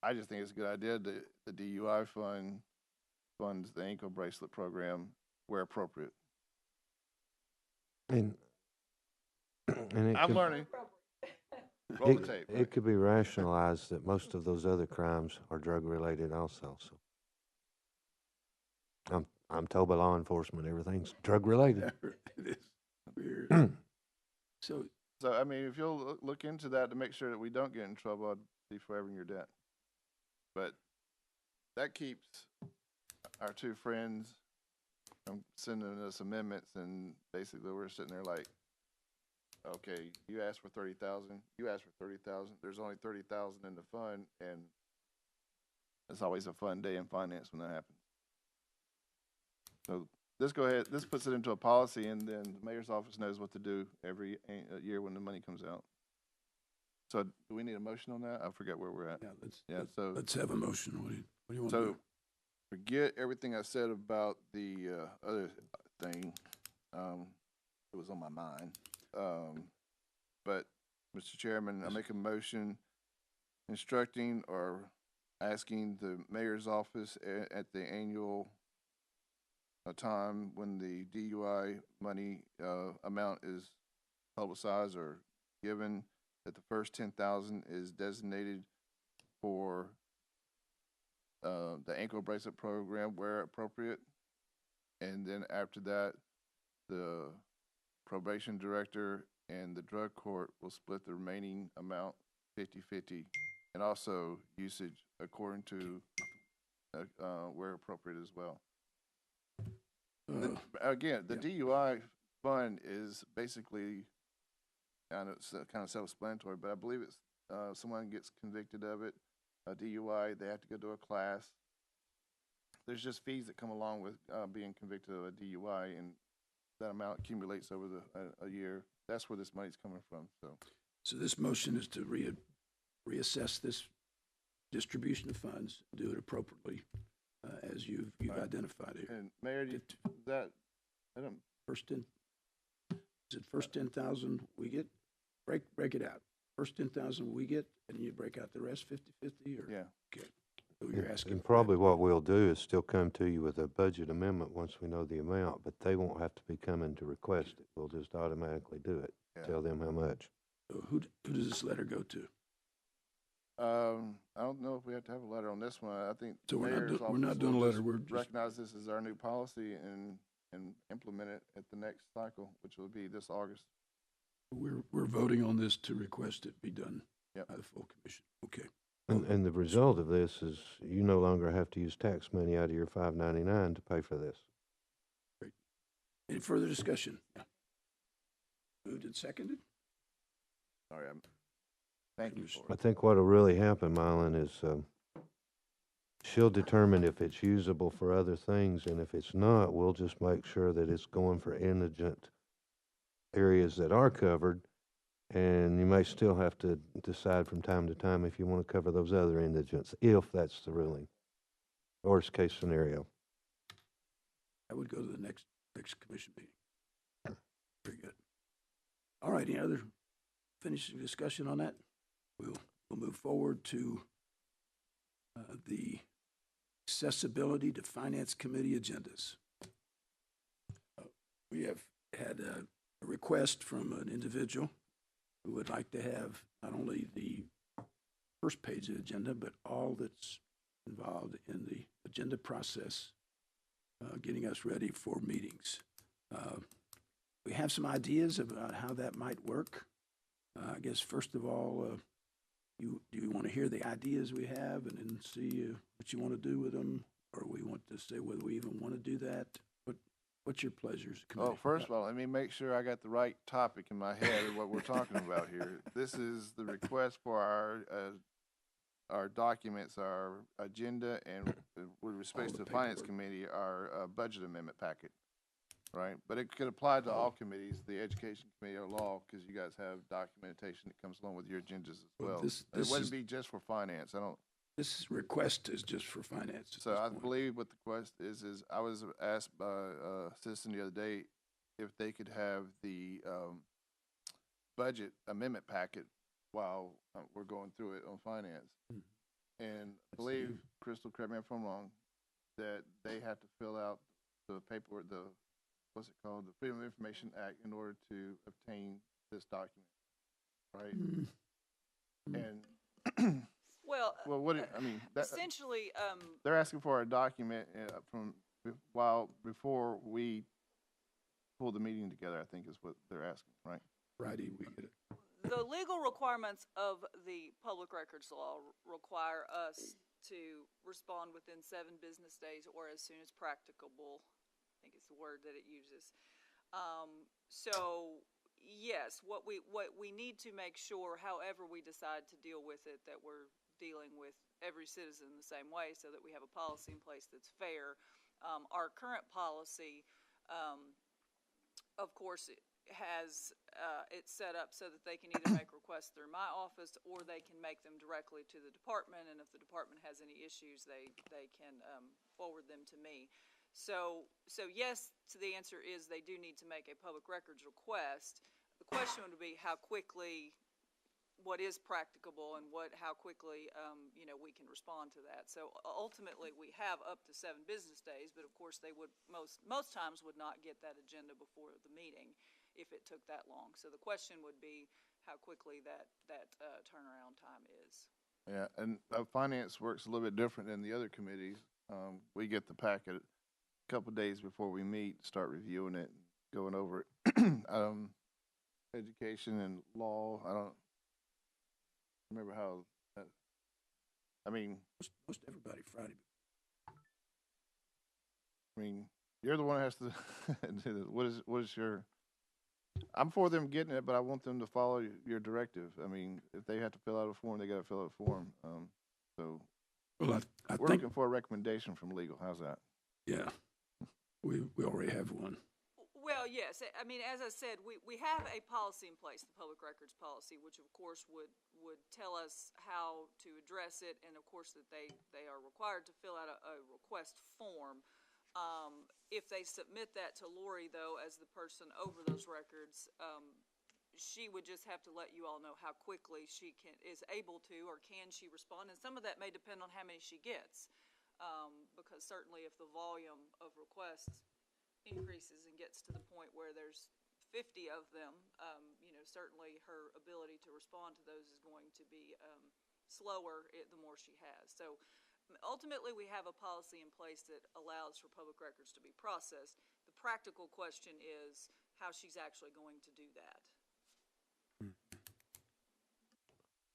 S5: I just think it's a good idea that the DUI funds the ankle bracelet program where appropriate.
S4: And
S5: I'm learning. Roll the tape.
S4: It could be rationalized that most of those other crimes are drug-related also, so. I'm told by law enforcement, everything's drug-related.
S1: It is weird. So,
S5: I mean, if you'll look into that to make sure that we don't get in trouble, I'd be forever in your debt. But that keeps our two friends from sending us amendments, and basically we're sitting there like, okay, you asked for 30,000, you asked for 30,000, there's only 30,000 in the fund, and it's always a fun day in finance when that happens. So let's go ahead, this puts it into a policy, and then the mayor's office knows what to do every year when the money comes out. So do we need a motion on that? I forget where we're at.
S1: yeah, let's have a motion. What do you want to
S5: So
S1: do?
S5: forget everything I said about the other thing. It was on my mind. But Mr. Chairman, I make a motion instructing or asking the mayor's office at the annual time when the DUI money amount is publicized or given, that the first 10,000 is designated for the ankle bracelet program where appropriate, and then after that, the probation director and the drug court will split the remaining amount 50-50, and also usage according to where appropriate as well. Again, the DUI fund is basically, I know it's kind of self-explanatory, but I believe it's someone gets convicted of it, a DUI, they have to go to a class. There's just fees that come along with being convicted of a DUI, and that amount accumulates over a year. That's where this money's coming from.
S1: So this motion is to reassess this distribution of funds, do it appropriately, as you've identified here.
S5: And Mayor, I don't.
S1: First 10, is it first 10,000 we get? Break it out. First 10,000 we get, and you break out the rest 50-50, or?
S5: Yeah.
S1: Okay. So you're asking.
S4: And probably what we'll do is still come to you with a budget amendment once we know the amount, but they won't have to be coming to request it. We'll just automatically do it.
S5: Yeah.
S4: Tell them how much.
S1: So who does this letter go to?
S5: I don't know if we have to have a letter on this one. I think
S1: So we're
S5: mayor's
S1: not
S5: office
S1: doing a
S5: will
S1: letter,
S5: just
S1: we're just,
S5: recognize this as our new policy and implement it at the next cycle, which will be this August.
S1: we're voting on this to request it be done
S5: Yep.
S1: by the full commission. Okay.
S4: And the result of this is you no longer have to use tax money out of your 599 to pay for this.
S1: Any further discussion? Yeah. Moved and seconded?
S5: Sorry, thank you for
S4: I
S5: it.
S4: think what'll really happen, Mylan, is she'll determine if it's usable for other things, and if it's not, we'll just make sure that it's going for indigent areas that are covered, and you may still have to decide from time to time if you want to cover those other indigents, if that's the ruling. Worst case scenario.
S1: I would go to the next commission meeting. Very good. All right, any other finishing discussion on that? We'll move forward to the accessibility to finance committee agendas. We have had a request from an individual who would like to have not only the first page of the agenda, but all that's involved in the agenda process, getting us ready for meetings. We have some ideas about how that might work. I guess, first of all, do you want to hear the ideas we have and then see what you want to do with them? Or we want to say whether we even want to do that? What's your pleasures, committee?
S5: Oh, first of all, let me make sure I got the right topic in my head of what we're talking about here. This is the request for our documents, our agenda, and with respect to
S1: the
S5: the Finance
S1: paperwork.
S5: Committee, our budget amendment packet, right? But it could apply to all committees, the Education Committee or Law, because you guys have documentation that comes along with your agendas as
S1: Well,
S5: well.
S1: this
S5: It wouldn't
S1: is-
S5: be just for finance.
S1: This request is just for finance. at
S5: So
S1: this
S5: I
S1: point.
S5: believe what the quest is I was asked by a citizen the other day if they could have the budget amendment packet while we're going through it on finance. And I believe, Crystal, correct me if I'm wrong, that they have to fill out the paperwork, what's it called, the Freedom of Information Act in order to obtain this document, right? And
S3: Well,
S5: well,
S3: essentially,
S5: they're asking for a document before we pull the meeting together, I think is what they're asking, right?
S1: Friday, we get it.
S3: the legal requirements of the public records law require us to respond within 7 business days or as soon as practicable. I think it's the word that it uses. So yes, what we need to make sure, however we decide to deal with it, that we're dealing with every citizen the same way so that we have a policy in place that's fair. Our current policy, of course, has it set up so that they can either make requests through my office or they can make them directly to the department, and if the department has any issues, they can forward them to me. So yes, to the answer is they do need to make a public records request. The question would be how quickly, what is practicable, and how quickly we can respond to that. So ultimately, we have up to 7 business days, but of course they would most times would not get that agenda before the meeting if it took that long. So the question would be how quickly that turnaround time is.
S5: Yeah, and finance works a little bit different than the other committees. We get the packet a couple of days before we meet, start reviewing it, going over it. Education and law, I don't remember how that, I mean,
S1: Most everybody Friday.
S5: you're the one who has to do this. What is your, I'm for them getting it, but I want them to follow your directive. I mean, if they have to fill out a form, they got to fill out a form. So
S1: Well, I
S5: we're
S1: think,
S5: looking for a recommendation from legal. How's that?
S1: yeah, we already have one.
S3: Well, yes. I mean, as I said, we have a policy in place, the public records policy, which of course would tell us how to address it, and of course that they are required to fill out a request form. If they submit that to Lori, though, as the person over those records, she would just have to let you all know how quickly she is able to, or can she respond, and some of that may depend on how many she gets, because certainly if the volume of requests increases and gets to the point where there's 50 of them, certainly her ability to respond to those is going to be slower the more she has. So ultimately, we have a policy in place that allows for public records to be processed. The practical question is how she's actually going to do that.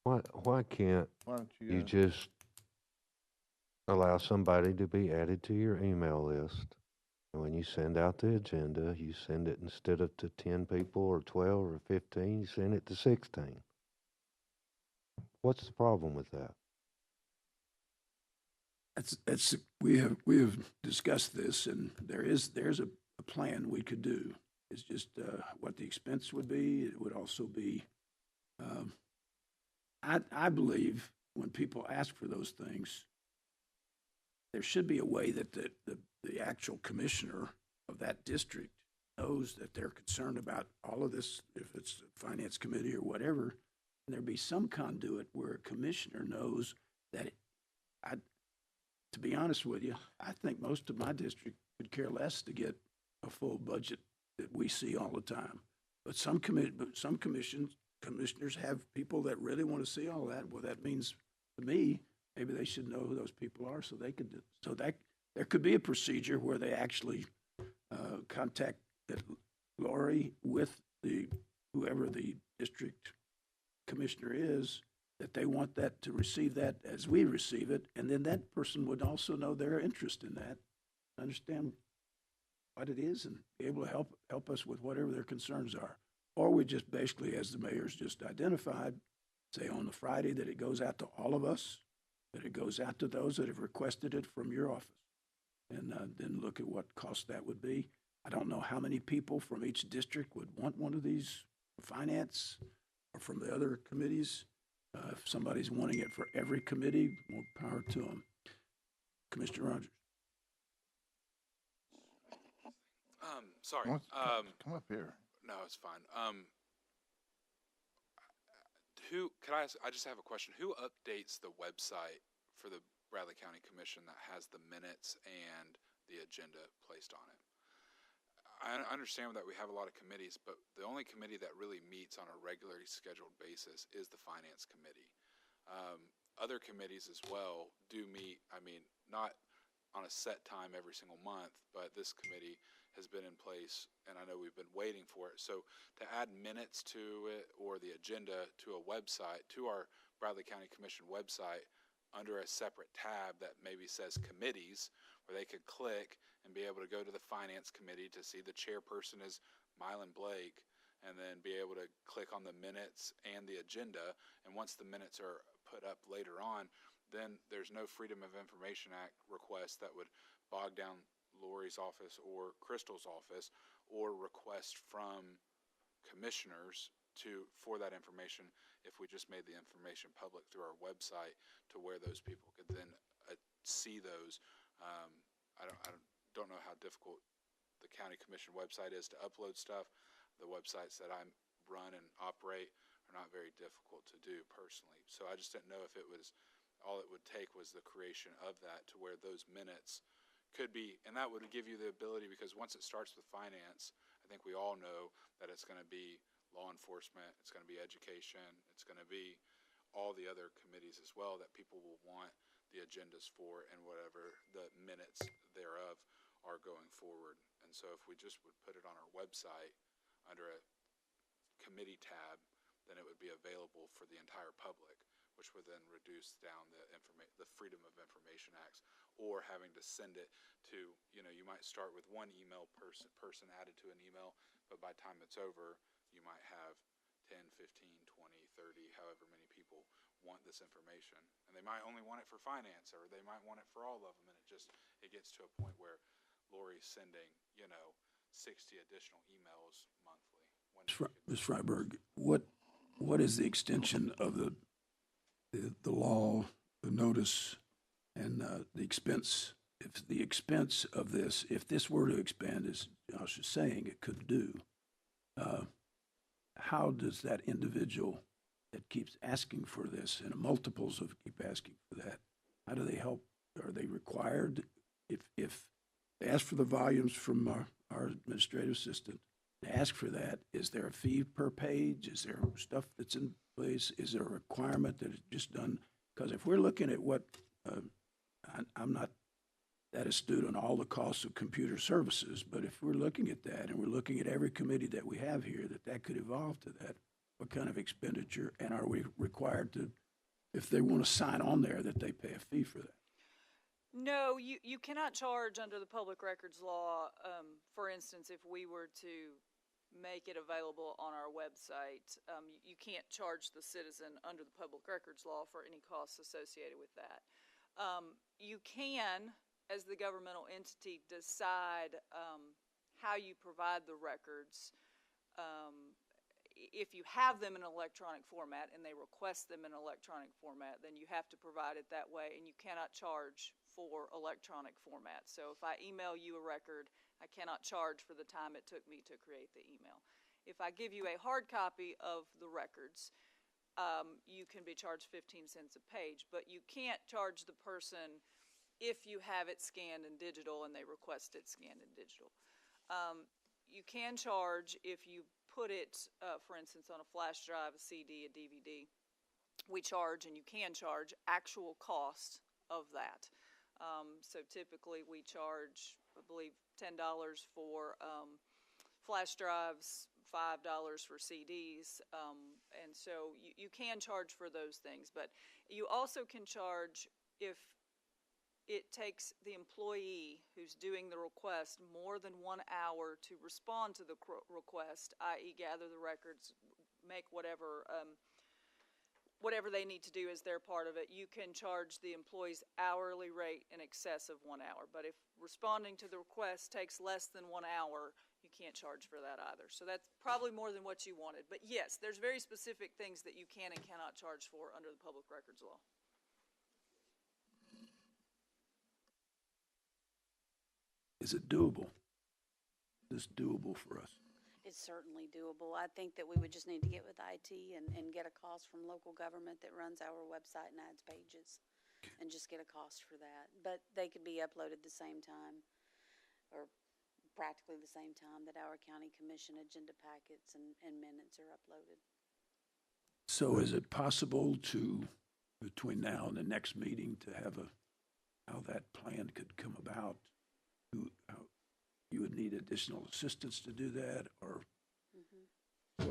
S4: Why can't
S5: Why don't
S4: you
S5: you,
S4: just allow somebody to be added to your email list? And when you send out the agenda, you send it instead of to 10 people or 12 or 15, you send it to 16. What's the problem with that?
S1: We have discussed this, and there's a plan we could do. It's just what the expense would be. It would also be, I believe when people ask for those things, there should be a way that the actual commissioner of that district knows that they're concerned about all of this, if it's a finance committee or whatever, and there be some conduit where a commissioner knows that to be honest with you, I think most of my district could care less to get a full budget that we see all the time. But some commissioners have people that really want to see all that. Well, that means to me, maybe they should know who those people are so they could do. So that there could be a procedure where they actually contact Lori with whoever the district commissioner is, that they want that to receive that as we receive it, and then that person would also know their interest in that, understand what it is, and be able to help us with whatever their concerns are. Or we just basically, as the mayor's just identified, say on the Friday that it goes out to all of us, that it goes out to those that have requested it from your office, and then look at what cost that would be. I don't know how many people from each district would want one of these, finance or from the other committees. If somebody's wanting it for every committee, more power to them. Commissioner Rogers.
S6: Sorry.
S5: come up here.
S6: No, it's fine. I just have a question. Who updates the website for the Bradley County Commission that has the minutes and the agenda placed on it? I understand that we have a lot of committees, but the only committee that really meets on a regularly scheduled basis is the Finance Committee. Other committees as well do meet, not on a set time every single month, but this committee has been in place, and I know we've been waiting for it. So to add minutes to it or the agenda to a website, to our Bradley County Commission website, under a separate tab that maybe says committees, where they could click and be able to go to the Finance Committee to see the chairperson is Mylan Blake, and then be able to click on the minutes and the agenda. And once the minutes are put up later on, then there's no Freedom of Information Act request that would bog down Lori's office or Crystal's office, or request from commissioners for that information if we just made the information public through our website to where those people could then see those. I don't know how difficult the county commission website is to upload stuff. The websites that I run and operate are not very difficult to do personally. So I just didn't know if all it would take was the creation of that to where those minutes could be, and that would give you the ability, because once it starts with finance, I think we all know that it's going to be law enforcement, it's going to be education, it's going to be all the other committees as well that people will want the agendas for, and whatever the minutes thereof are going forward. And so if we just would put it on our website under a committee tab, then it would be available for the entire public, which would then reduce down the Freedom of Information Acts, or having to send it to, you might start with one email person added to an email, but by the time it's over, you might have 10, 15, 20, 30, however many people want this information. And they might only want it for finance, or they might want it for all of them, and it gets to a point where Lori's sending, 60 additional emails monthly.
S1: Ms. Freiberg, what is the extension of the law, the notice, and the expense? If the expense of this, if this were to expand, as Josh is saying, it could do, how does that individual that keeps asking for this, and multiples of keep asking for that, how do they help? Are they required? If they ask for the volumes from our administrative assistant, they ask for that, is there a fee per page? Is there stuff that's in place? Is there a requirement that it's just done Because if we're looking at what, I'm not that astute on all the costs of computer services, but if we're looking at that and we're looking at every committee that we have here, that could evolve to that, what kind of expenditure, and are we required to, if they want to sign on there, that they pay a fee for that?
S3: No, you cannot charge under the public records law. For instance, if we were to make it available on our website, you can't charge the citizen under the public records law for any costs associated with that. You can, as the governmental entity, decide how you provide the records. If you have them in an electronic format and they request them in electronic format, then you have to provide it that way, and you cannot charge for electronic format. So if I email you a record, I cannot charge for the time it took me to create the email. If I give you a hard copy of the records, you can be charged 15 cents a page, but you can't charge the person if you have it scanned in digital and they request it scanned in digital. You can charge if you put it, for instance, on a flash drive, a CD, a DVD. We charge, and you can charge, actual cost of that. So typically we charge, I believe, $10 for flash drives, $5 for CDs, and so you can charge for those things. But you also can charge if it takes the employee who's doing the request more than 1 hour to respond to the request, i.e. gather the records, make whatever they need to do as their part of it. You can charge the employee's hourly rate in excess of 1 hour. But if responding to the request takes less than 1 hour, you can't charge for that either. So that's probably more than what you wanted. But yes, there's very specific things that you can and cannot charge for under the public records law.
S1: Is it doable? Is this doable for us?
S2: It's certainly doable. I think that we would just need to get with IT and get a cost from local government that runs our website and adds pages, and just get a cost for that. But they could be uploaded the same time, or practically the same time that our county commission agenda packets and minutes are uploaded.
S1: So is it possible to, between now and the next meeting, to have how that plan could come about? How you would need additional assistance to do that, or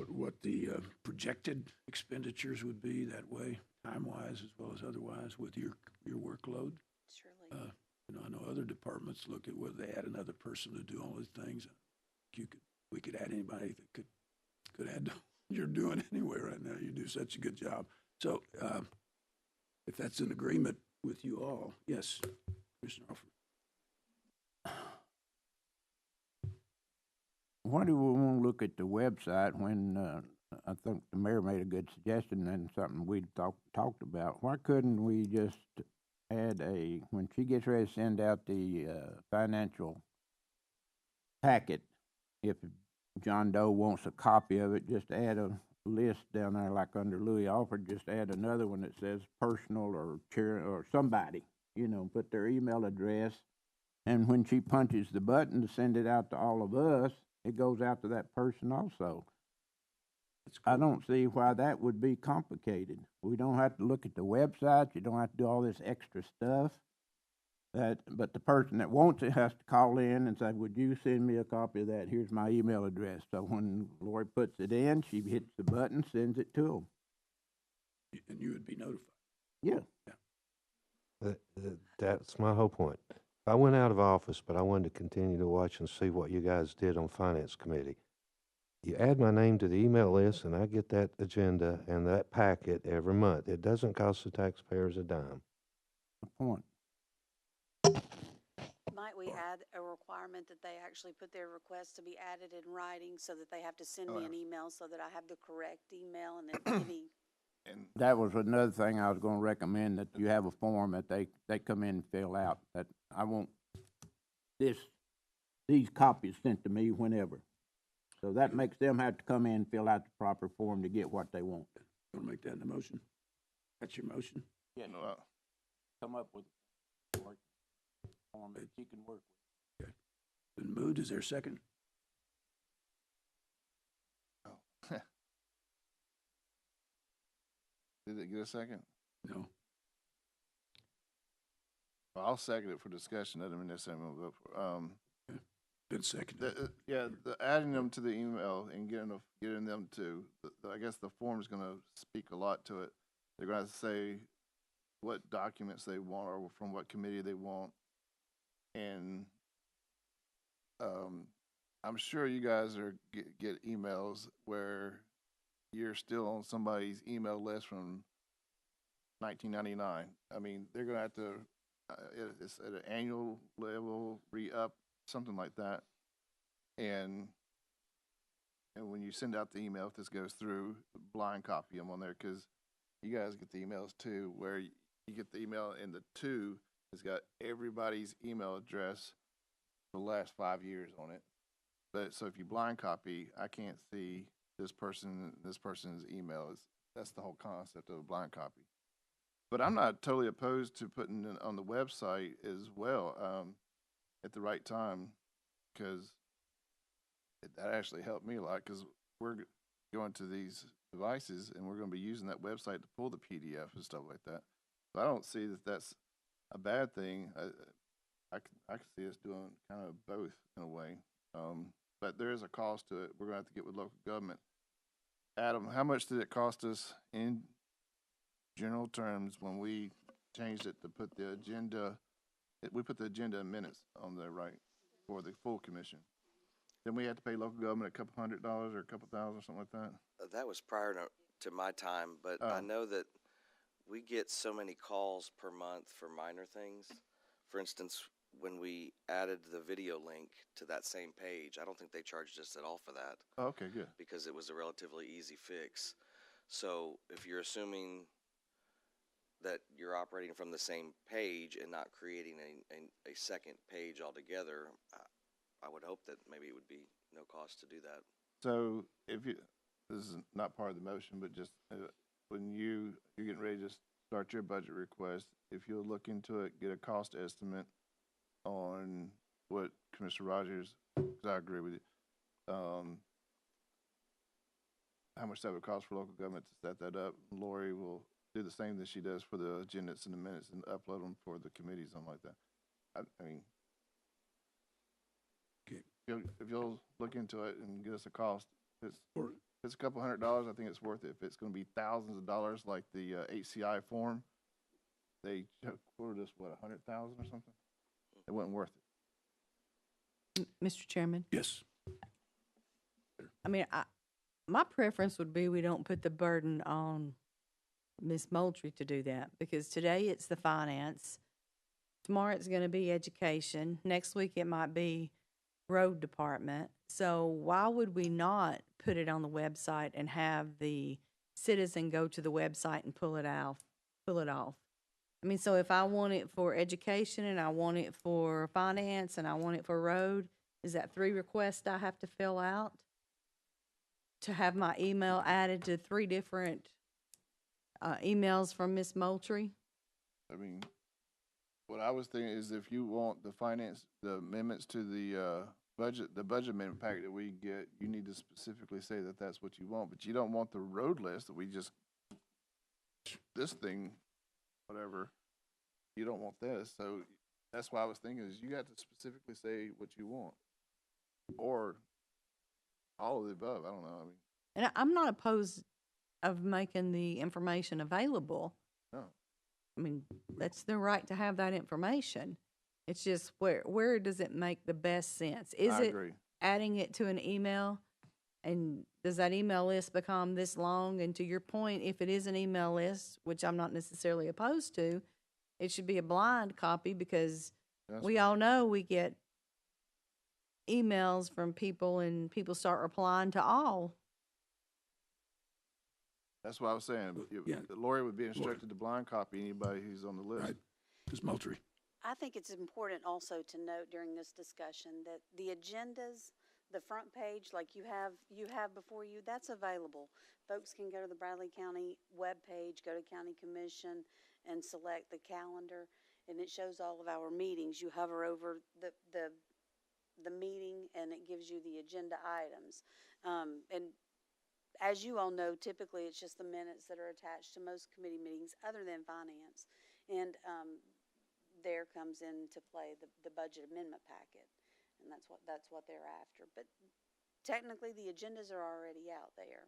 S1: what the projected expenditures would be that way, time-wise as well as otherwise, with your workload?
S2: Surely.
S1: I know other departments look at whether they add another person to do all these things. We could add anybody that could add to what you're doing anyway right now. You do such a good job. So if that's an agreement with you all, yes, Commissioner Alford.
S9: Why do we want to look at the website when I think the mayor made a good suggestion and something we talked about? Why couldn't we just add when she gets ready to send out the financial packet, if John Doe wants a copy of it, just add a list down there like under Louis Alford, just add another one that says personal or chair or somebody, put their email address, and when she punches the button to send it out to all of us, it goes out to that person also. I don't see why that would be complicated. We don't have to look at the website. You don't have to do all this extra stuff. But the person that wants it has to call in and say, would you send me a copy of that? Here's my email address. So when Lori puts it in, she hits the button, sends it to them.
S1: And you would be notified?
S9: Yeah.
S4: That's my whole point. I went out of office, but I wanted to continue to watch and see what you guys did on Finance Committee. You add my name to the email list, and I get that agenda and that packet every month. It doesn't cost the taxpayers a dime.
S9: Good point.
S2: Might we add a requirement that they actually put their request to be added in writing, so that they have to send me an email so that I have the correct email, and if any.
S5: And
S9: That was another thing I was going to recommend, that you have a form that they come in and fill out, that I want these copies sent to me whenever. So that makes them have to come in and fill out the proper form to get what they want.
S1: You want to make that in the motion? That's your motion?
S9: Yeah,
S5: no,
S9: come up with a form that you can work with.
S1: Okay. Been moved. Is there a second?
S5: did it get a second?
S1: No.
S5: Well, I'll second it for discussion. Doesn't mean that's something I'm gonna vote for.
S1: Been seconded.
S5: The adding them to the email and getting them to, I guess the form is gonna speak a lot to it. They're gonna say what documents they want or from what committee they want. And, I'm sure you guys get emails where you're still on somebody's email list from 1999. I mean, they're gonna have to, it's at an annual level, re-up, something like that. And when you send out the email, if this goes through, blind copy them on there, because you guys get the emails too, where you get the email and the two has got everybody's email address for the last 5 years on it. But so if you blind copy, I can't see this person's email. That's the whole concept of a blind copy. But I'm not totally opposed to putting it on the website as well, at the right time, because that actually helped me a lot, because we're going to these devices and we're going to be using that website to pull the PDF and stuff like that. So I don't see that that's a bad thing. I can see us doing kind of both in a way. But there is a cost to it. We're going to have to get with local government. Adam, how much did it cost us in general terms when we changed it to put the agenda? We put the agenda in minutes on there, right, for the full commission. Then we had to pay local government $200 or a couple thousand or something like that.
S10: That was prior to my time, but I know that we get so many calls per month for minor things. For instance, when we added the video link to that same page, I don't think they charged us at all for that.
S5: Oh, okay, good.
S10: Because it was a relatively easy fix. So if you're assuming that you're operating from the same page and not creating a second page altogether, I would hope that maybe it would be no cost to do that.
S5: So if this is not part of the motion, but just when you're getting ready to start your budget request, if you'll look into it, get a cost estimate on what Commissioner Rogers, because I agree with you, how much that would cost for local government to set that up. Lori will do the same that she does for the agendas and the minutes and upload them for the committees, something like that. I mean,
S1: Okay.
S5: if you'll look into it and get us a cost, if it's a couple $100, I think it's worth it. If it's going to be thousands of dollars like the HCI form, they quoted us, what, 100,000 or something? It wasn't worth it.
S7: Mr. Chairman?
S1: Yes.
S7: I mean, my preference would be we don't put the burden on Ms. Moultrie to do that, because today it's the finance, tomorrow it's going to be education, next week it might be road department. So why would we not put it on the website and have the citizen go to the website and pull it off? I mean, so if I want it for education and I want it for finance and I want it for road, is that 3 requests I have to fill out to have my email added to 3 different emails from Ms. Moultrie?
S5: I mean, what I was thinking is if you want the amendments to the budget amendment packet that we get, you need to specifically say that that's what you want, but you don't want the road list that we just, this thing, whatever, you don't want this. So that's why I was thinking is you got to specifically say what you want, or all of the above. I don't know. I mean,
S7: And I'm not opposed of making the information available.
S5: no.
S7: I mean, that's their right to have that information. It's just where does it make the best sense? Is
S5: I
S7: it
S5: agree.
S7: adding it to an email? And does that email list become this long? And to your point, if it is an email list, which I'm not necessarily opposed to, it should be a blind copy, because we all know we get emails from people and people start replying to all.
S5: That's what I was saying.
S1: Yeah.
S5: Lori would be instructed to blind copy anybody who's on the list.
S1: Right. Ms. Moultrie.
S2: I think it's important also to note during this discussion that the agendas, the front page, like you have before you, that's available. Folks can go to the Bradley County webpage, go to County Commission, and select the calendar, and it shows all of our meetings. You hover over the meeting, and it gives you the agenda items. And as you all know, typically it's just the minutes that are attached to most committee meetings other than finance. And there comes into play the budget amendment packet, and that's what they're after. But technically, the agendas are already out there.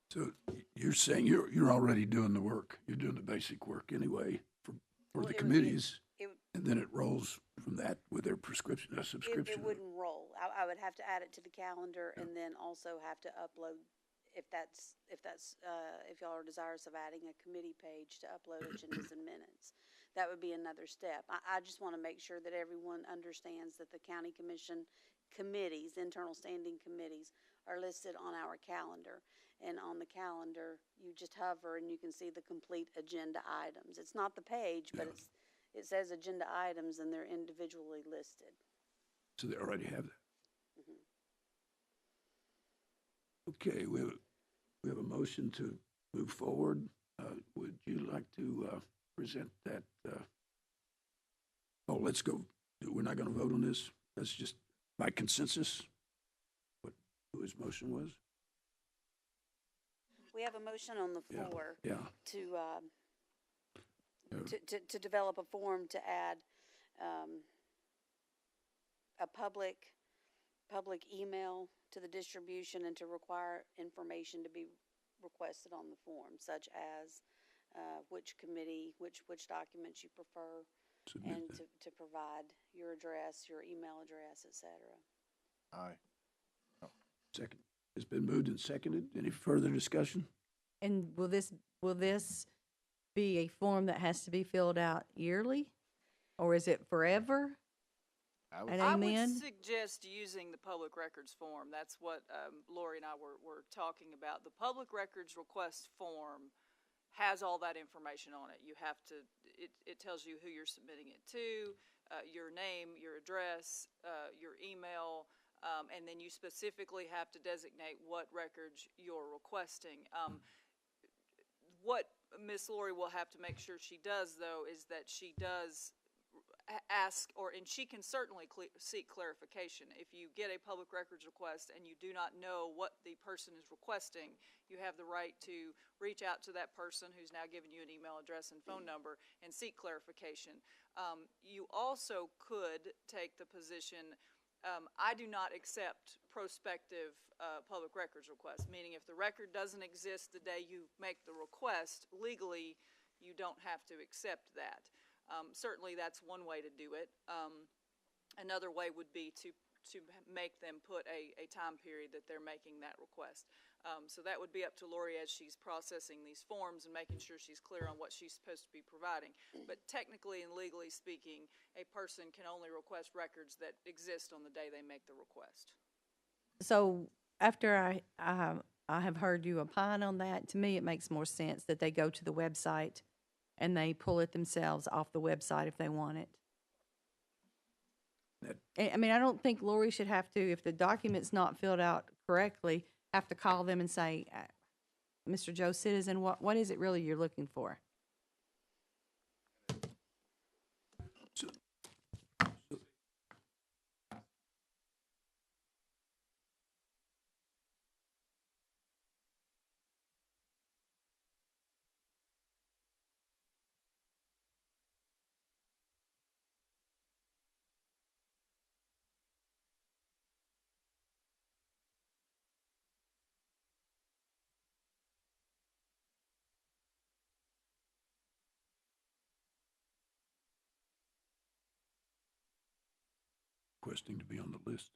S1: So you're saying you're already doing the work. You're doing the basic work anyway for
S2: Well,
S1: the
S2: it would be-
S1: committees,
S2: It,
S1: and then it rolls from that with their prescription, a
S2: it,
S1: subscription.
S2: it wouldn't roll. I would have to add it to the calendar and then also have to upload, if y'all are desirous of adding a committee page to upload agendas and minutes. That would be another step. I just want to make sure that everyone understands that the county commission committees, internal standing committees, are listed on our calendar. And on the calendar, you just hover and you can see the complete agenda items. It's not the page, but it says agenda items and they're individually listed.
S1: So they already have that.
S2: Mhm.
S1: Okay, we have a motion to move forward. Would you like to present that? Oh, let's go. We're not going to vote on this. That's just by consensus. Who his motion was?
S2: We have a motion on the
S1: Yeah,
S2: floor
S1: yeah.
S2: to develop a form to add a public email to the distribution and to require information to be requested on the form, such as which committee, which documents you prefer,
S1: Submit
S2: and
S1: that.
S2: to provide your address, your email address, et cetera.
S5: Aye.
S1: Second. It's been moved and seconded. Any further discussion?
S7: And will this be a form that has to be filled out yearly? Or is it forever? And
S3: I
S7: amen?
S3: would suggest using the public records form. That's what Lori and I were talking about. The public records request form has all that information on it. You have to, it tells you who you're submitting it to, your name, your address, your email, and then you specifically have to designate what records you're requesting. What Miss Lori will have to make sure she does, though, is that she does ask, and she can certainly seek clarification. If you get a public records request and you do not know what the person is requesting, you have the right to reach out to that person who's now given you an email address and phone number and seek clarification. You also could take the position, I do not accept prospective public records requests, meaning if the record doesn't exist the day you make the request, legally you don't have to accept that. Certainly that's one way to do it. Another way would be to make them put a time period that they're making that request. So that would be up to Lori as she's processing these forms and making sure she's clear on what she's supposed to be providing. But technically and legally speaking, a person can only request records that exist on the day they make the request.
S7: So after I have heard you opine on that, to me it makes more sense that they go to the website and they pull it themselves off the website if they want it. I mean, I don't think Lori should have to, if the document's not filled out correctly, have to call them and say, Mr. Joe Citizen, what is it really you're looking for?
S1: Requesting to be on the list.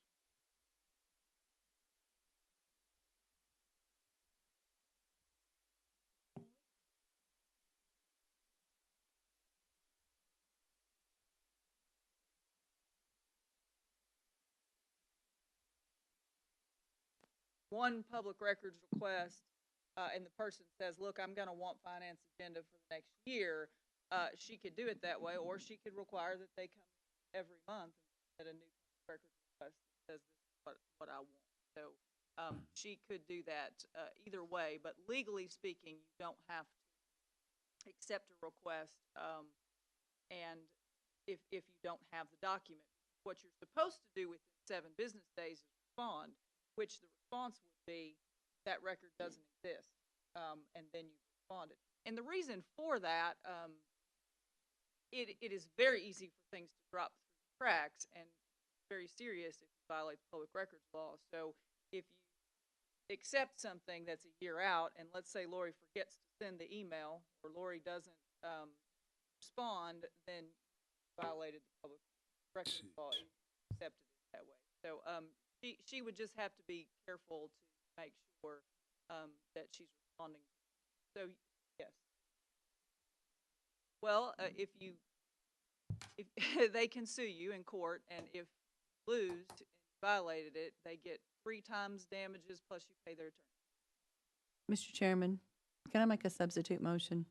S3: One public records request, and the person says, look, I'm going to want finance agenda for the next year, she could do it that way, or she could require that they come every month and get a new records request that says this is what I want. So she could do that either way, but legally speaking, you don't have to accept a request, and if you don't have the document. What you're supposed to do within 7 business days is respond, which the response would be that record doesn't exist, and then you responded. And the reason for that it is very easy for things to drop through the cracks and very serious if you violate the public records law. So if you accept something that's a year out, and let's say Lori forgets to send the email or Lori doesn't respond, then you violated the public records law and accepted it that way. So she would just have to be careful to make sure that she's responding. So yes. Well, if they can sue you in court, and if you lose and violated it, they get 3 times damages plus you pay their attorney.
S7: Mr. Chairman, can I make a substitute motion?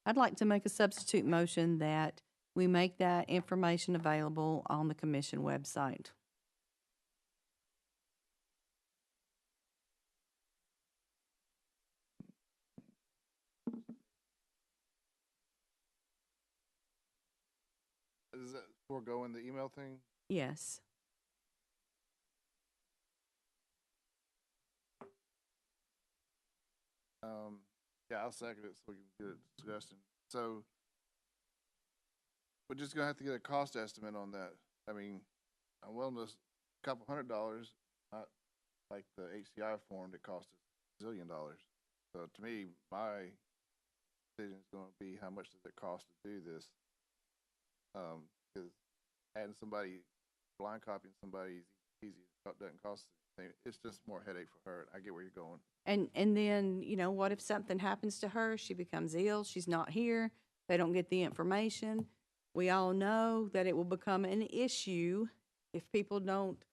S7: I'd like to make a substitute motion that we make that information available on the commission website.
S5: Is that foregoing the email thing?
S7: Yes.
S5: Yeah, I'll second it so we can get a discussion. So we're just gonna have to get a cost estimate on that. I mean, I'm willing to, $200, not like the HCI form that cost us $1 zillion. So to me, my decision is gonna be how much does it cost to do this? Because adding somebody, blind copying somebody is easy. It doesn't cost anything. It's just more headache for her. I get where you're going.
S7: And then, you know, what if something happens to her? She becomes ill, she's not here, they don't get the information. We all know that it will become an issue if people don't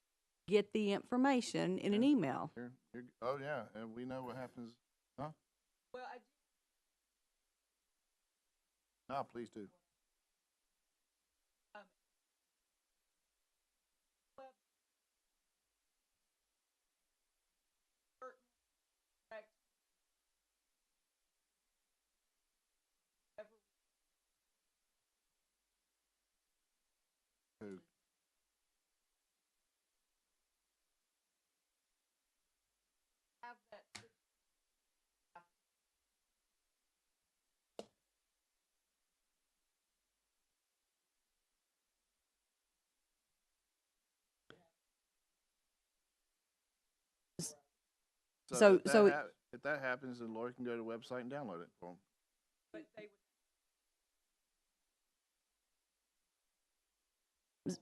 S7: get the information in an email.
S5: Oh, yeah, and we know what happens, huh?
S3: Well,
S5: No, please do. Who?
S3: have that.
S7: So-
S5: If that happens, then Lori can go to the website and download it for them.
S3: But they would.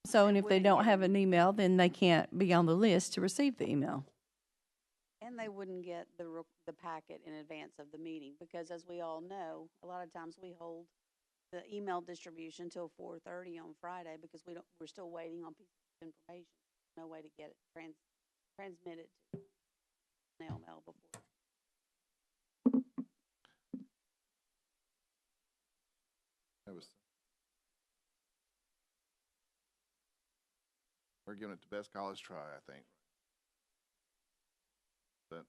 S7: So, and
S2: They
S7: if they
S2: wouldn't
S7: don't
S2: get
S7: have
S2: it.
S7: an email, then they can't be on the list to receive the email.
S2: And they wouldn't get the packet in advance of the meeting, because as we all know, a lot of times we hold the email distribution till 4:30 on Friday because we're still waiting on pieces of information. No way to get it transmitted to snail mail before.
S5: We're giving it the best college try, I think. But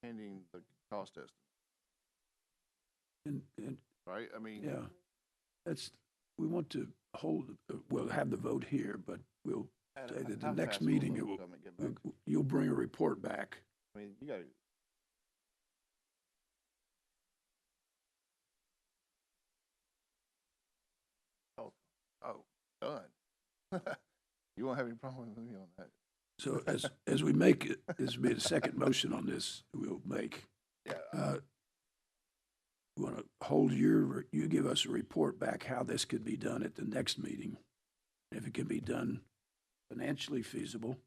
S5: pending the cost estimate,
S1: And,
S5: right? I mean,
S1: yeah, we want to we'll have the vote here, but we'll say that the
S5: how
S1: next
S5: fast will
S1: meeting,
S5: the government get back?
S1: you'll bring a report back.
S5: I mean, you gotta. Oh, done. You won't have any problem with me on that.
S1: So as we make it, this will be the second motion on this we'll make.
S5: Yeah.
S1: We want to hold you give us a report back how this could be done at the next meeting. If it can be done financially feasible,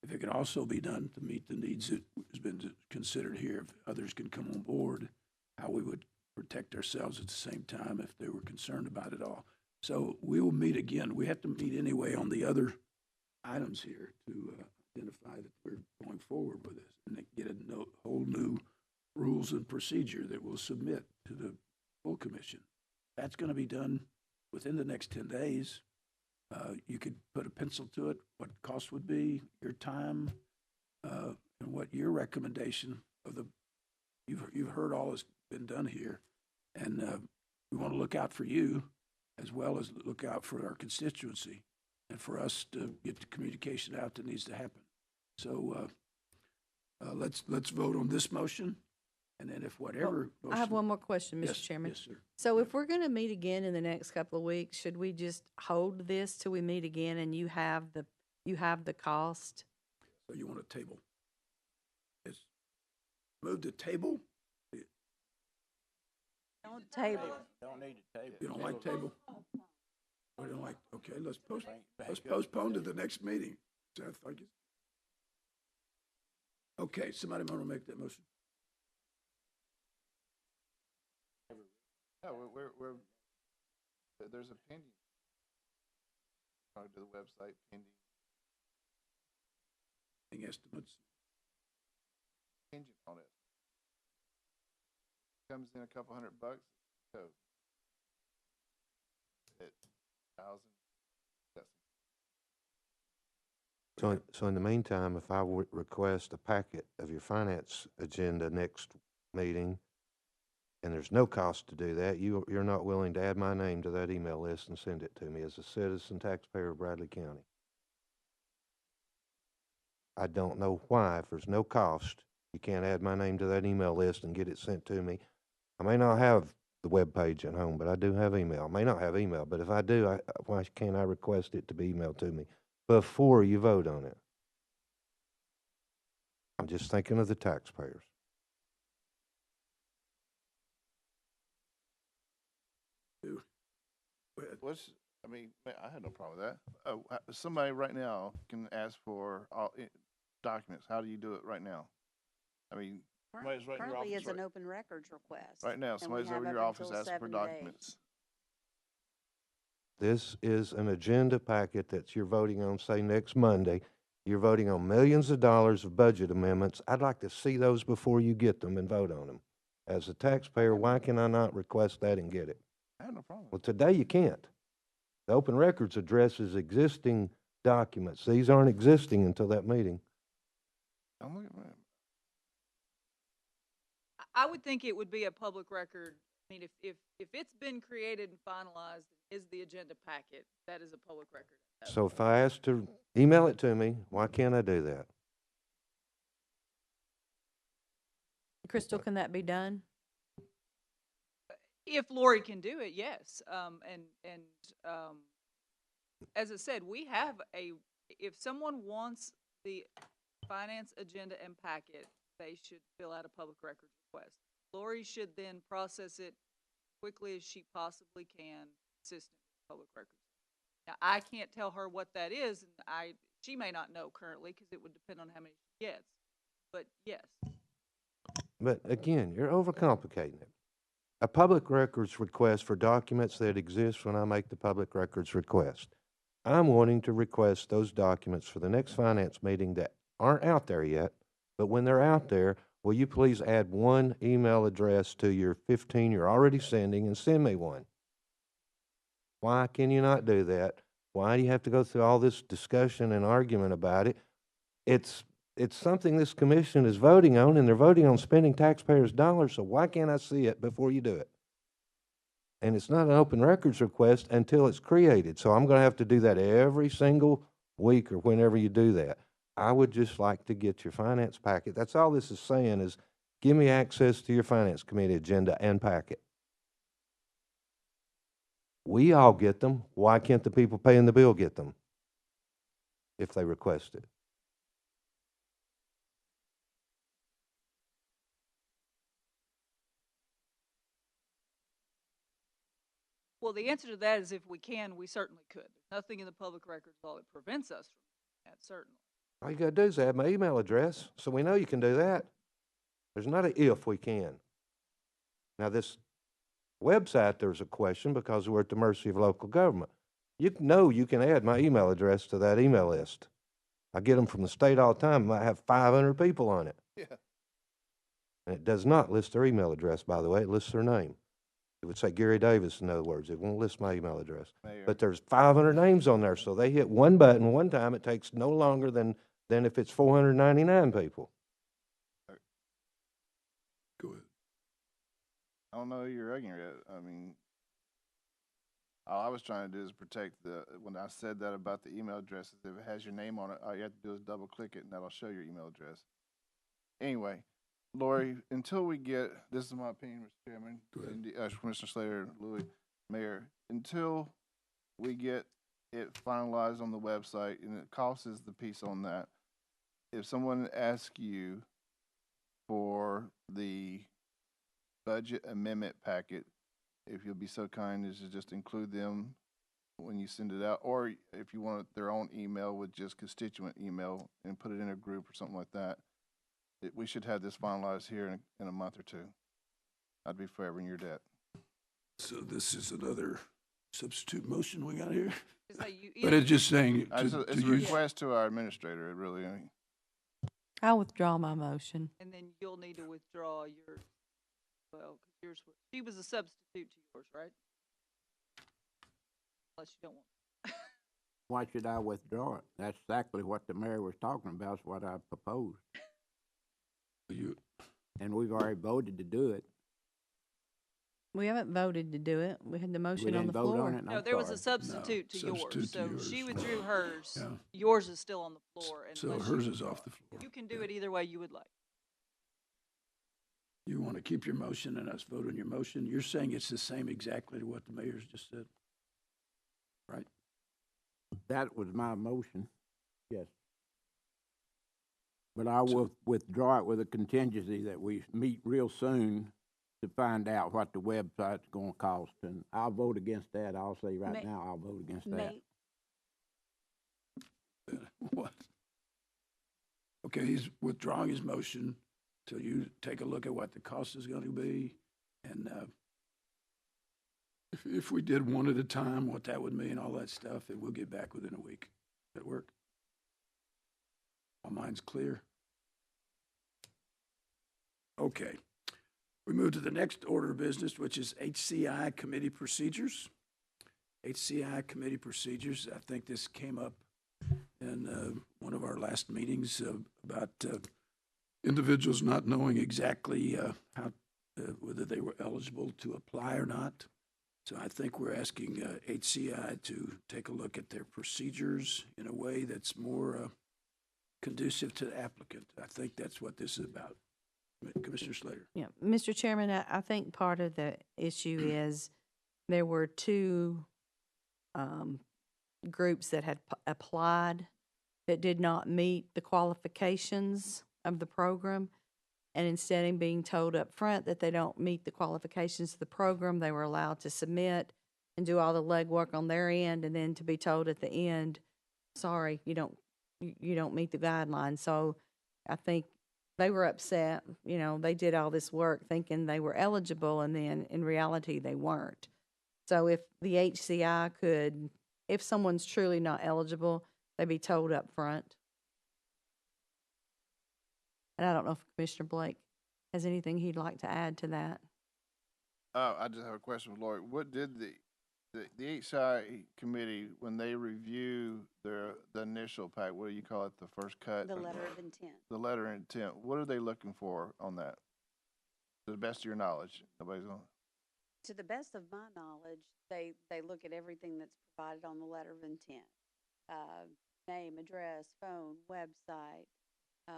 S1: if it can also be done to meet the needs that has been considered here, if others can come on board, how we would protect ourselves at the same time if they were concerned about it all. So we will meet again. We have to meet anyway on the other items here to identify that we're going forward with this and get a whole new rules and procedure that we'll submit to the full commission. That's going to be done within the next 10 days. You could put a pencil to it, what cost would be, your time, and what your recommendation of you've heard all that's been done here. And we want to look out for you as well as look out for our constituency and for us to get the communication out that needs to happen. So let's vote on this motion. And then if whatever.
S7: I have one more question,
S1: Yes,
S7: Mr. Chairman.
S1: yes, sir.
S7: So if we're gonna meet again in the next couple of weeks, should we just hold this till we meet again and you have the cost?
S1: So you want a table? It's move the table?
S2: Don't table.
S8: Don't need a table.
S1: You don't like table? We don't like, okay, let's postpone to the next meeting. Seth, I guess. Okay, somebody want to make that motion?
S5: Yeah, there's a pending. Go to the website, pending
S1: Estimates.
S5: contingent on it. Comes in a couple $100, so it 1,000.
S4: So in the meantime, if I would request a packet of your finance agenda next meeting, and there's no cost to do that, you're not willing to add my name to that email list and send it to me as a citizen taxpayer of Bradley County. I don't know why, if there's no cost, you can't add my name to that email list and get it sent to me. I may not have the web page at home, but I do have email. I may not have email, but if I do, why can't I request it to be emailed to me before you vote on it? I'm just thinking of the taxpayers.
S5: I had no problem with that. Somebody right now can ask for all documents. How do you do it right now? I mean, somebody's right in your
S2: Currently,
S5: office
S2: it's an open records request.
S5: right now.
S2: and we
S5: Somebody's
S2: have
S5: over in your
S2: up
S5: office
S2: until
S5: asking for
S2: 7 days.
S5: documents.
S4: This is an agenda packet that you're voting on, say, next Monday. You're voting on millions of dollars of budget amendments. I'd like to see those before you get them and vote on them. As a taxpayer, why can I not request that and get it?
S5: I have no problem.
S4: Well, today you can't. The open records addresses existing documents. These aren't existing until that meeting.
S5: I'm looking at
S3: I would think it would be a public record. I mean, if it's been created and finalized, is the agenda packet, that is a public record.
S4: So if I ask to email it to me, why can't I do that?
S7: Crystal, can that be done?
S3: If Lori can do it, yes. As I said, we have if someone wants the finance agenda and packet, they should fill out a public records request. Lori should then process it quickly as she possibly can, consistent with public records. Now, I can't tell her what that is, and she may not know currently because it would depend on how many she gets. But yes.
S4: But again, you're overcomplicating it. A public records request for documents that exist when I make the public records request. I'm wanting to request those documents for the next finance meeting that aren't out there yet, but when they're out there, will you please add one email address to your 15 you're already sending and send me one? Why can you not do that? Why do you have to go through all this discussion and argument about it? It's something this commission is voting on, and they're voting on spending taxpayers' dollars, so why can't I see it before you do it? And it's not an open records request until it's created, so I'm going to have to do that every single week or whenever you do that. I would just like to get your finance packet. That's all this is saying is give me access to your finance committee agenda and packet. We all get them. Why can't the people paying the bill get them if they request it?
S3: Well, the answer to that is if we can, we certainly could. There's nothing in the public records law that prevents us from that, certainly.
S4: All you got to do is add my email address, so we know you can do that. There's not a if we can. Now, this website, there's a question because we're at the mercy of local government. You know you can add my email address to that email list. I get them from the state all the time. I might have 500 people on it.
S5: Yeah.
S4: And it does not list their email address, by the way. It lists their name. It would say Gary Davis, in other words. It won't list my email address.
S5: Mayor.
S4: But there's 500 names on there, so they hit one button one time. It takes no longer than if it's 499 people.
S1: Go ahead.
S5: I don't know who you're arguing at. I mean, all I was trying to do is protect when I said that about the email addresses, if it has your name on it, all you have to do is double click it and that'll show your email address. Anyway, Lori, until we get, this is my opinion, Mr. Chairman,
S1: Go ahead.
S5: and, Commissioner Slater, Louis, Mayor, until we get it finalized on the website, and it costs is the piece on that. If someone asks you for the budget amendment packet, if you'll be so kind as to just include them when you send it out, or if you want their own email with just constituent email and put it in a group or something like that, we should have this finalized here in a month or two. I'd be forever in your debt.
S1: So this is another substitute motion we got here?
S3: Just like you
S1: But it's just saying
S5: It's
S1: to
S5: a
S1: use,
S5: request to our administrator, it really,
S7: I'll withdraw my motion.
S3: And then you'll need to withdraw your, well, 'cause yours was, she was a substitute to yours, right? Unless you don't want.
S9: Why should I withdraw it? That's exactly what the mayor was talking about, is what I proposed.
S1: you,
S9: And we've already voted to do it.
S7: We haven't voted to do it. We had the
S9: We
S7: motion on
S9: didn't
S7: the
S9: vote
S7: floor.
S9: on it, and
S3: No,
S9: I'm
S3: there was a
S9: sorry.
S3: substitute to
S1: substitute
S3: yours,
S1: to
S3: so
S1: yours.
S3: she withdrew hers.
S1: Yeah.
S3: Yours is still on the floor.
S1: so
S3: unless
S1: hers
S3: you
S1: is off the
S3: withdraw
S1: floor.
S3: it. You can do it either way you would like.
S1: You want to keep your motion and us vote on your motion? You're saying it's the same exactly to what the mayor's just said? Right?
S9: That was my motion, yes. But I will withdraw it with a contingency that we meet real soon to find out what the website's gonna cost, and I'll vote against that. I'll say right
S2: May-
S9: now, I'll vote against that.
S2: May,
S1: What? Okay, he's withdrawing his motion till you take a look at what the cost is going to be. And if we did one at a time, what that would mean, all that stuff, and we'll get back within a week. Does that work? My mind's clear. Okay. We move to the next order of business, which is HCI Committee procedures. HCI Committee procedures, I think this came up in one of our last meetings about individuals not knowing exactly how whether they were eligible to apply or not. So I think we're asking HCI to take a look at their procedures in a way that's more conducive to the applicant. I think that's what this is about. Commissioner Slater.
S7: Yeah, Mr. Chairman, I think part of the issue is there were two groups that had applied that did not meet the qualifications of the program. And instead of being told up front that they don't meet the qualifications of the program, they were allowed to submit and do all the legwork on their end, and then to be told at the end, sorry, you don't meet the guidelines. So I think they were upset. You know, they did all this work thinking they were eligible, and then in reality they weren't. So if the HCI could, if someone's truly not eligible, they be told up front. And I don't know if Commissioner Blake has anything he'd like to add to that.
S5: I just have a question for Lori. What did the HCI committee, when they review the initial pack, what do you call it, the first cut?
S2: the letter of intent.
S5: The letter of intent, what are they looking for on that? To the best of your knowledge, nobody's on.
S2: To the best of my knowledge, they look at everything that's provided on the letter of intent. Name, address, phone, website,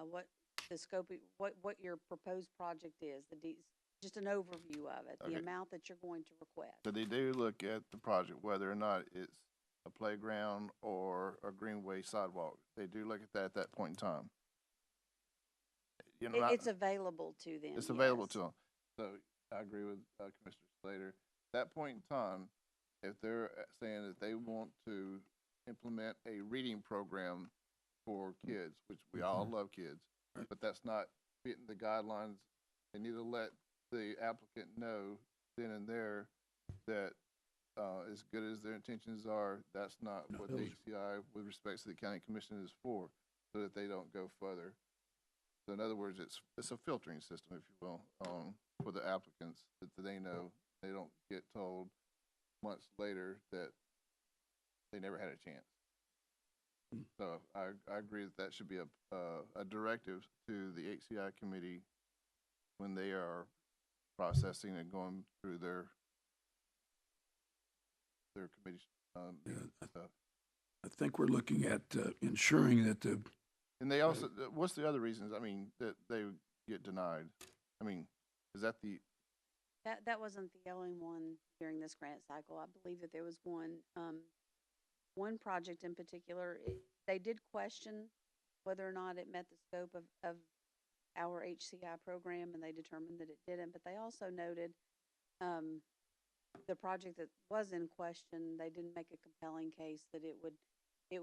S2: what the scope, what your proposed project is, just an overview of it, the
S5: Okay.
S2: amount that you're going to request.
S5: So they do look at the project, whether or not it's a playground or a greenway sidewalk. They do look at that point in time. You know,
S2: It's available to them.
S5: it's available
S2: yes.
S5: to them. So I agree with Commissioner Slater. That point in time, if they're saying that they want to implement a reading program for kids, which we all love kids, but that's not fitting the guidelines, they need to let the applicant know then and there that as good as their intentions are, that's not what the HCI with respect to the county commission is for, so that they don't go further. So in other words, it's a filtering system, if you will, for the applicants, that they know they don't get told months later that they never had a chance. So I agree that should be a directive to the HCI committee when they are processing and going through their committee stuff.
S1: I think we're looking at ensuring that the
S5: And they also, what's the other reasons, I mean, that they get denied? I mean, is that the,
S2: That wasn't the only one during this grant cycle. I believe that there was one project in particular, they did question whether or not it met the scope of our HCI program, and they determined that it didn't, but they also noted, the project that was in question, they didn't make a compelling case that it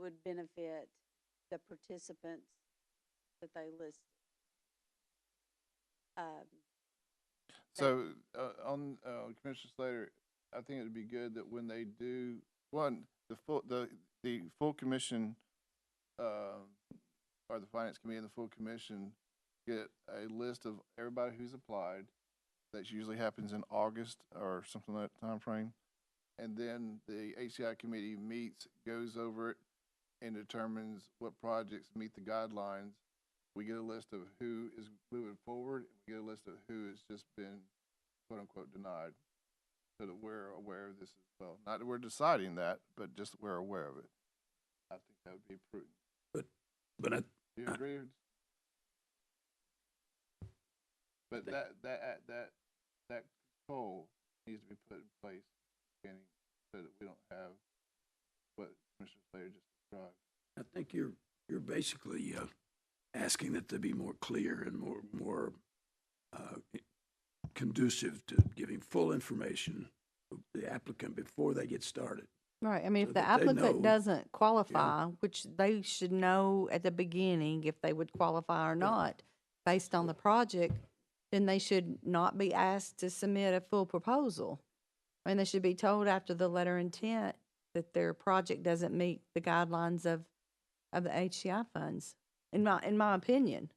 S2: would benefit the participants that they listed.
S5: so, on, Commissioner Slater, I think it'd be good that when they do, one, the full commission, or the finance committee and the full commission get a list of everybody who's applied. That usually happens in August or something like that timeframe. And then the HCI committee meets, goes over it, and determines what projects meet the guidelines. We get a list of who is moving forward, and we get a list of who has just been quote unquote denied, so that we're aware of this as well. Not that we're deciding that, but just that we're aware of it. I think that would be prudent.
S1: But
S5: Do you agree? But that control needs to be put in place beginning, so that we don't have what Commissioner Slater just described.
S1: I think you're basically asking that to be more clear and more conducive to giving full information to the applicant before they get started.
S7: Right, I mean,
S1: So
S7: if the
S1: that they
S7: applicant
S1: know-
S7: doesn't qualify, which they should know at the beginning if they would qualify or not, based on the project, then they should not be asked to submit a full proposal. I mean, they should be told after the letter intent that their project doesn't meet the guidelines of the HCI funds, in my opinion.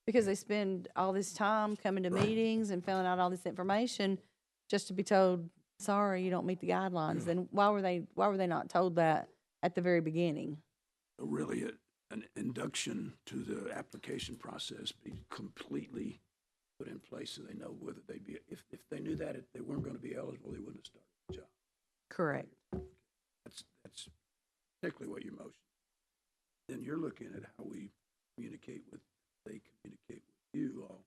S7: Because they spend all this time coming to meetings and filling out all this information just to be told, sorry, you don't meet the guidelines. Then why were they not told that at the very beginning?
S1: Really, an induction to the application process be completely put in place so they know whether they'd be, if they knew that they weren't going to be eligible, they wouldn't have started the job.
S7: Correct.
S1: That's particularly what your motion. Then you're looking at how we communicate with, they communicate with you all,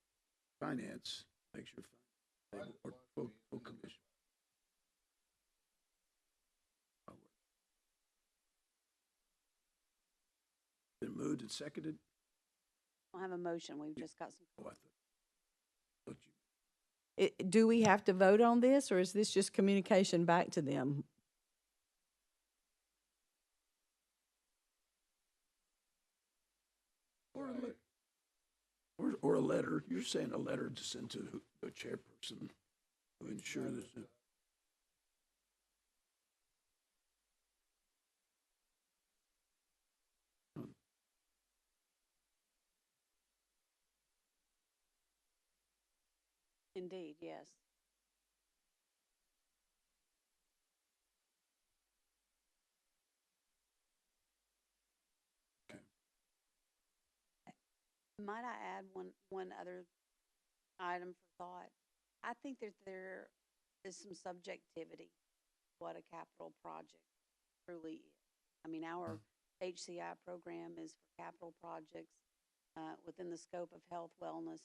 S1: finance, make sure they work full commission. Been moved and seconded?
S2: I don't have a motion, we've just got some.
S1: Oh, I thought you.
S7: Do we have to vote on this, or is this just communication back to them?
S1: Or a letter, you're saying a letter to send to the chairperson to ensure that.
S2: Indeed, yes. Might I add one other item for thought? I think that there is some subjectivity what a capital project truly is. I mean, our HCI program is for capital projects within the scope of health, wellness,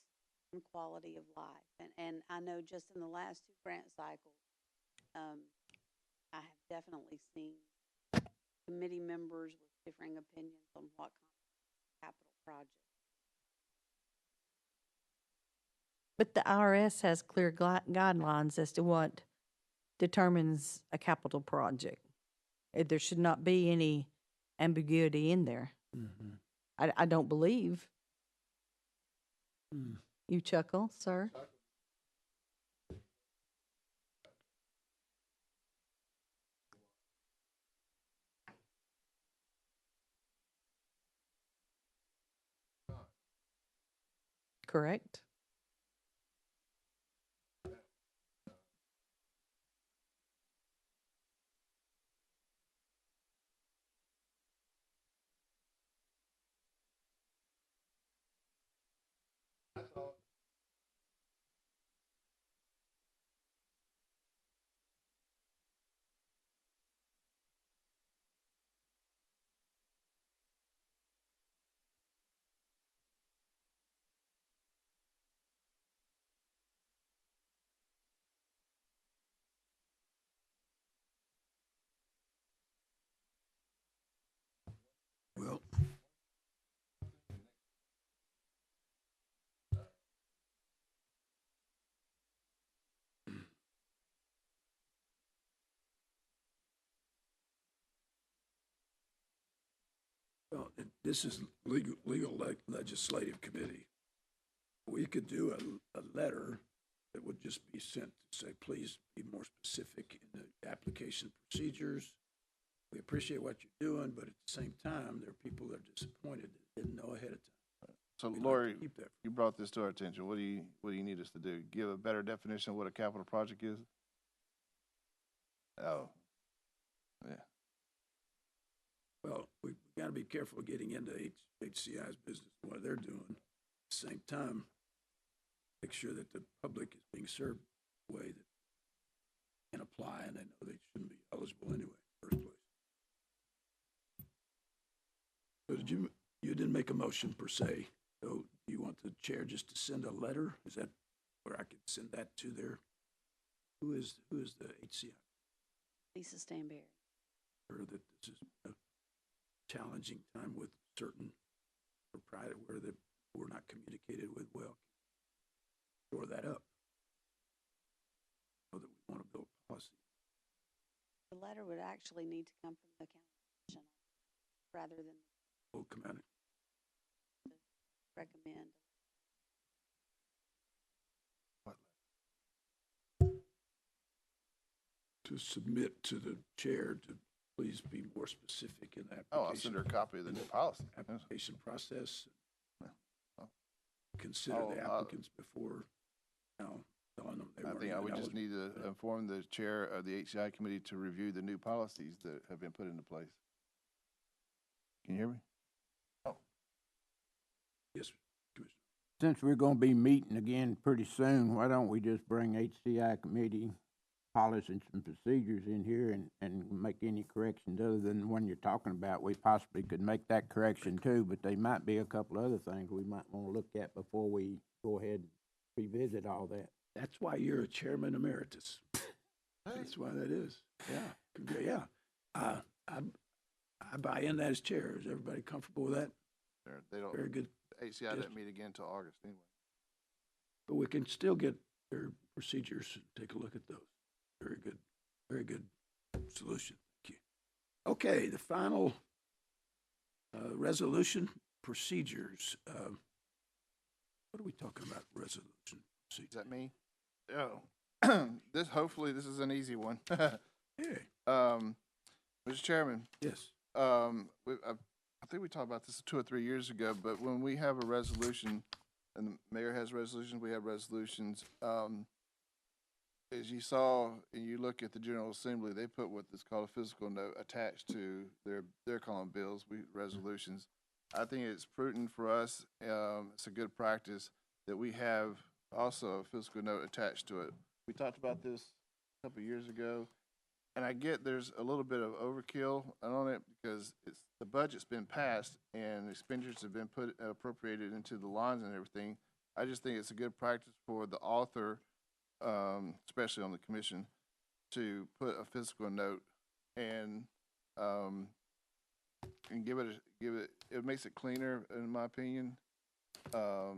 S2: and quality of life. And I know just in the last two grant cycles, I have definitely seen committee members with differing opinions on what kind of capital project.
S7: But the IRS has clear guidelines as to what determines a capital project. There should not be any ambiguity in there.
S1: Mm-hmm.
S7: I don't believe. You chuckle, sir? Correct.
S1: this is legislative committee. We could do a letter that would just be sent to say, please be more specific in the application procedures. We appreciate what you're doing, but at the same time, there are people that are disappointed that didn't know ahead of time.
S5: So
S1: We'd like to
S5: Lori,
S1: keep that.
S5: you brought this to our attention. What do you need us to do? Give a better definition of what a capital project is? Oh, yeah.
S1: Well, we got to be careful getting into HCI's business and what they're doing. At the same time, make sure that the public is being served in a way that can apply and they know they shouldn't be eligible anyway in the first place. So you didn't make a motion per se. So do you want the chair just to send a letter? Is that where I could send that to their, who is the HCI?
S2: Lisa Stanberry.
S1: Or that this is a challenging time with certain proprietor where we're not communicated with well. Shore that up. So that we want to build policy.
S2: The letter would actually need to come from the county commission rather than
S1: Will come out
S2: recommend.
S1: to submit to the chair to please be more specific in the
S5: Oh, I'll send her a copy of the new policy.
S1: application process.
S5: Oh.
S1: Consider
S5: Oh,
S1: the applicants before, telling them they
S5: I
S1: weren't
S5: think
S1: even
S5: we just need to
S1: eligible.
S5: inform the chair of the HCI committee to review the new policies that have been put into place. Can you hear me?
S1: Yes, Commissioner.
S9: Since we're gonna be meeting again pretty soon, why don't we just bring HCI committee policies and procedures in here and make any corrections other than the one you're talking about? We possibly could make that correction too, but there might be a couple other things we might wanna look at before we go ahead and revisit all that.
S1: That's why you're a chairman emeritus. That's why that is. Yeah, yeah. I buy in that as chair. Is everybody comfortable with that?
S5: They don't,
S1: Very good.
S5: HCI doesn't meet again until August anyway.
S1: But we can still get their procedures and take a look at those. Very good solution. Thank you. Okay, the final resolution procedures. What are we talking about? Resolution
S5: Is
S1: procedures.
S5: that me? Oh, hopefully this is an easy one.
S1: Hey,
S5: Mr. Chairman,
S1: yes.
S5: I think we talked about this 2 or 3 years ago, but when we have a resolution, and the mayor has resolutions, we have resolutions, as you saw, and you look at the General Assembly, they put what is called a physical note attached to they're calling bills, resolutions. I think it's prudent for us, it's a good practice that we have also a physical note attached to it. We talked about this a couple of years ago, and I get there's a little bit of overkill on it because the budget's been passed and expenditures have been appropriated into the lines and everything. I just think it's a good practice for the author, especially on the commission, to put a physical note and give it. It makes it cleaner, in my opinion. So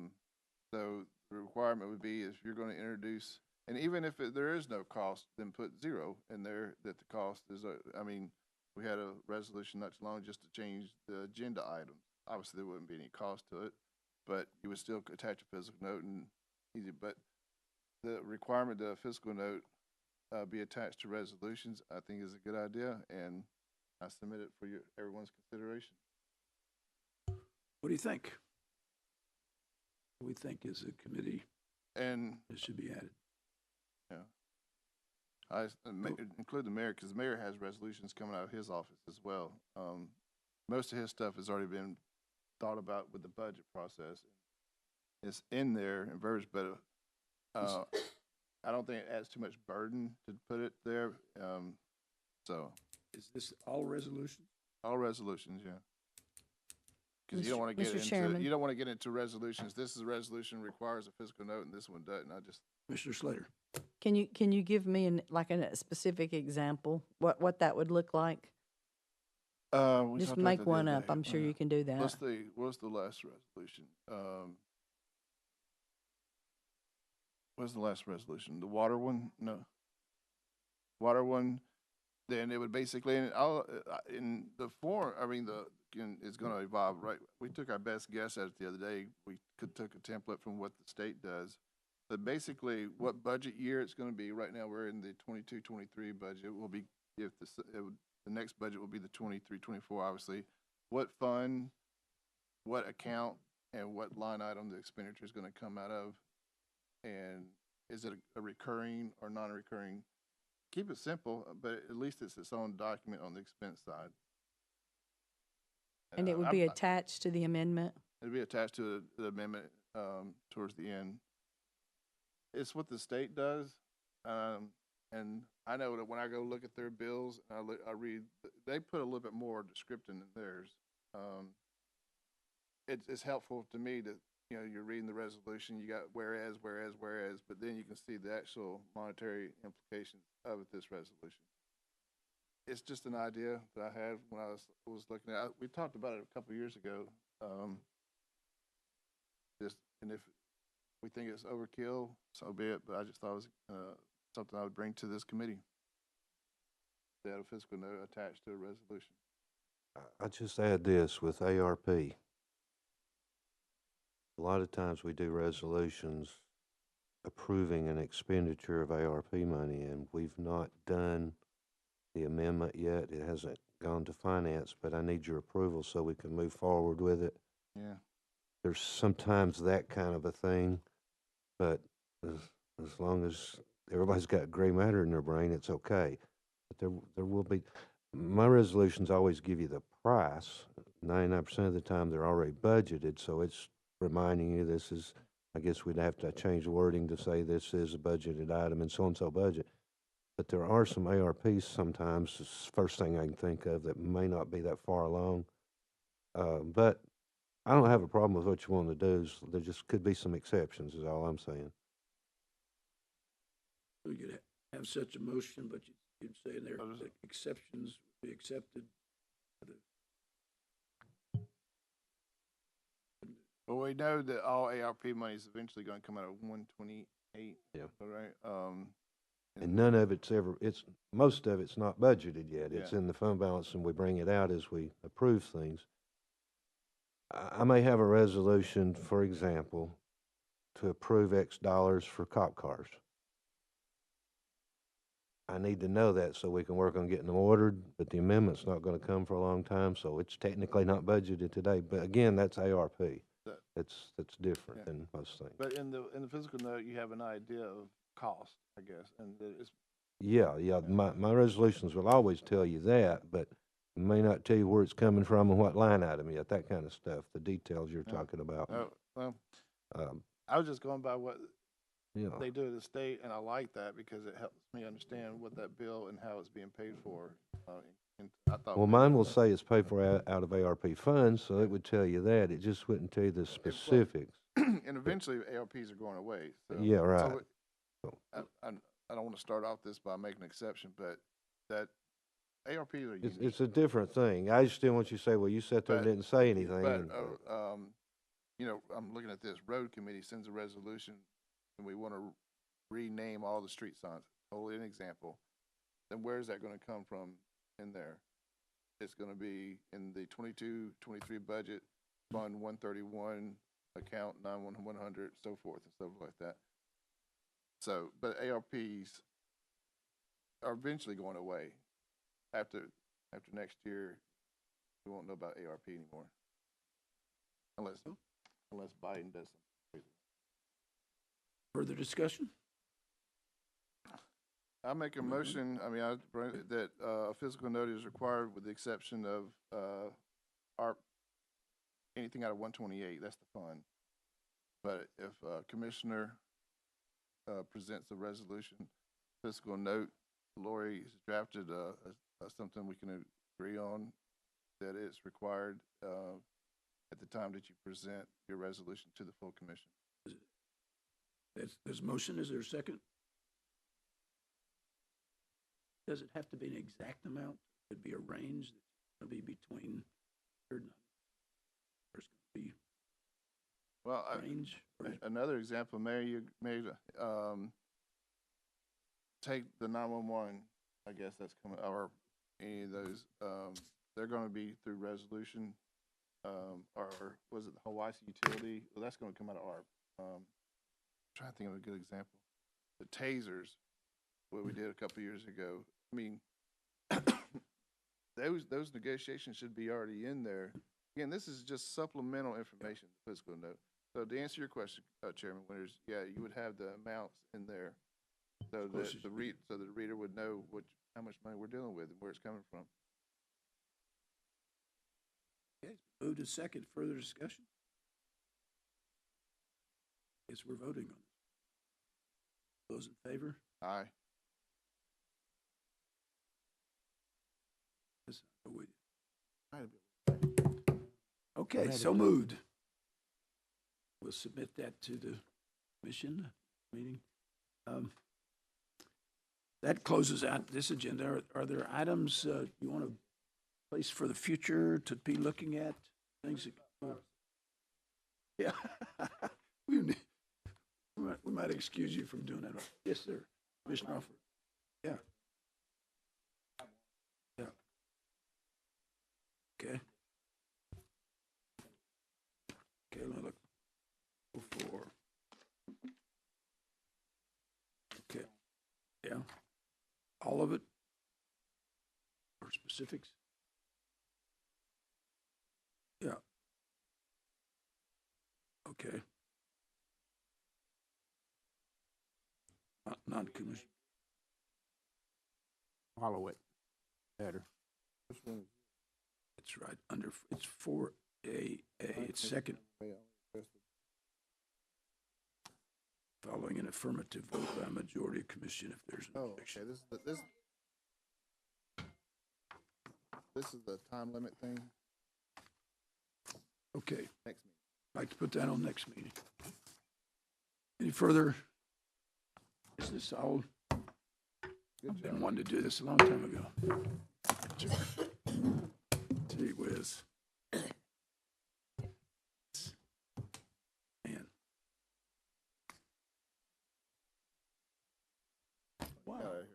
S5: the requirement would be if you're going to introduce, and even if there is no cost, then put 0 in there that the cost is. I mean, we had a resolution not too long just to change the agenda items. Obviously, there wouldn't be any cost to it, but you would still attach a physical note and easy. But the requirement that a physical note be attached to resolutions, I think, is a good idea, and I submit it for everyone's consideration.
S1: What do you think? What do we think as a committee
S5: And
S1: it should be added?
S5: I include the mayor because the mayor has resolutions coming out of his office as well. Most of his stuff has already been thought about with the budget process. It's in there in verse, but I don't think it adds too much burden to put it there. So
S1: Is this all resolutions?
S5: all resolutions, yeah. Because you don't want to
S7: Mr.
S5: get into
S7: Chairman.
S5: you don't want to get into resolutions. This is a resolution requires a physical note, and this one doesn't.
S1: Commissioner Slater?
S7: Can you give me a specific example, what that would look like?
S5: We
S7: Just
S5: talked about
S7: make
S5: that the
S7: one
S5: other
S7: up.
S5: day.
S7: I'm sure you can do that.
S5: What's the last resolution? What's the last resolution? The water one? No. Water one. then it would basically, and I'll, in the form, I mean, it's gonna evolve, right? We took our best guess at it the other day. We took a template from what the state does. But basically, what budget year it's gonna be, right now, we're in the 22-23 budget. It will be, if the next budget will be the 23-24, obviously. What fund, what account, and what line item the expenditure is gonna come out of? And is it a recurring or non-recurring? Keep it simple, but at least it's its own document on the expense side.
S7: And it would be attached to the amendment?
S5: It'd be attached to the amendment, towards the end. It's what the state does, and I know that when I go look at their bills, I read, they put a little bit more descriptive than theirs. It's helpful to me that, you know, you're reading the resolution, you got whereas, but then you can see the actual monetary implications of this resolution. It's just an idea that I had when I was looking at it. We talked about it a couple of years ago. And if we think it's overkill, so be it, but I just thought it was something I would bring to this committee. They had a fiscal note attached to a resolution.
S4: I just add this with ARP. A lot of times we do resolutions approving an expenditure of ARP money, and we've not done the amendment yet. It hasn't gone to finance, but I need your approval so we can move forward with it.
S5: Yeah.
S4: There's sometimes that kind of a thing, but as long as everybody's got gray matter in their brain, it's okay. But there will be, my resolutions always give you the price. 99% of the time they're already budgeted, so it's reminding you this is, I guess we'd have to change the wording to say this is a budgeted item in so-and-so budget. But there are some ARPs sometimes, it's the first thing I can think of, that may not be that far along. But I don't have a problem with what you want to do. There just could be some exceptions is all I'm saying.
S1: We could have such a motion, but you'd say there that exceptions would be accepted.
S5: Well, we know that all ARP money is eventually going to come out of 128.
S4: Yeah.
S5: All right.
S4: And none of it's most of it's not budgeted yet. It's
S5: Yeah.
S4: in the fund balance and we bring it out as we approve things. I may have a resolution, for example, to approve X dollars for cop cars. I need to know that so we can work on getting them ordered, but the amendment's not going to come for a long time, so it's technically not budgeted today. But again, that's ARP. That's different than most things.
S5: But in the physical note, you have an idea of cost, I guess, and it's.
S4: Yeah. My resolutions will always tell you that, but may not tell you where it's coming from and what line item yet, that kind of stuff, the details you're talking about.
S5: Oh, well, I was just going by what they do at the state, and I like that because it helps me understand what that bill and how it's being paid for. And I thought
S4: well, mine will say it's paid for out of ARP funds, so it would tell you that. It just wouldn't tell you the specifics.
S5: And eventually, ARPs are going away. So,
S4: yeah, right.
S5: So I don't want to start off this by making an exception, but that ARPs are unique.
S4: It's a different thing. I just didn't want you to say, well, you sat there and didn't say anything.
S5: But, you know, I'm looking at this. Road committee sends a resolution, and we want to rename all the street signs. Only an example. Then where is that going to come from in there? It's going to be in the 22-23 budget, Fund 131, account 91100, so forth and stuff like that. So, but ARPs are eventually going away. After next year, we won't know about ARP anymore, unless Biden does something.
S1: Further discussion?
S5: I make a motion. I mean, that a physical note is required with the exception of anything out of 128. That's the fund. But if Commissioner presents a resolution, fiscal note, Lori has drafted something we can agree on, that it's required at the time that you present your resolution to the full commission.
S1: There's a motion. Is there a second? Does it have to be an exact amount? Could it be a range that's going to be between? There's going to be
S5: well,
S1: range.
S5: Another example, Mayor, you made take the 911 I guess that's coming, or any of those, they're gonna be through resolution, or was it the Hawaii Utility? Well, that's gonna come out of ARP. Trying to think of a good example. The tasers, what we did a couple years ago. I mean, those negotiations should be already in there. Again, this is just supplemental information, fiscal note. So to answer your question, Chairman Winters, yeah, you would have the amounts in there, so that so the reader would know how much money we're dealing with and where it's coming from.
S1: Okay, moved to second. Further discussion? Guess we're voting on this. Those in favor?
S5: Aye.
S1: Yes, I would.
S5: Aye.
S1: Okay, so moved. We'll submit that to the commission meeting. That closes out this agenda. Are there items you want to place for the future to be looking at? Things that, yeah. we might excuse you from doing that. Yes, sir. Commissioner Alford. Yeah. Yeah. Okay. Okay, let me look. 4. Okay. Yeah. All of it? Or specifics? Yeah. Okay. Non-commission.
S9: Follow it better.
S1: That's right. It's 4A. It's second. Following an affirmative vote by a majority of commission if there's an objection.
S5: Okay. This is the time limit thing.
S1: Okay.
S5: Next meeting.
S1: I'd like to put that on next meeting. Any further? Is this all? I've been wanting to do this a long time ago. Gee whiz. Man. Wow.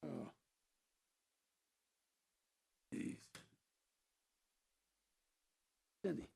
S1: Oh. Jeez. Cindy.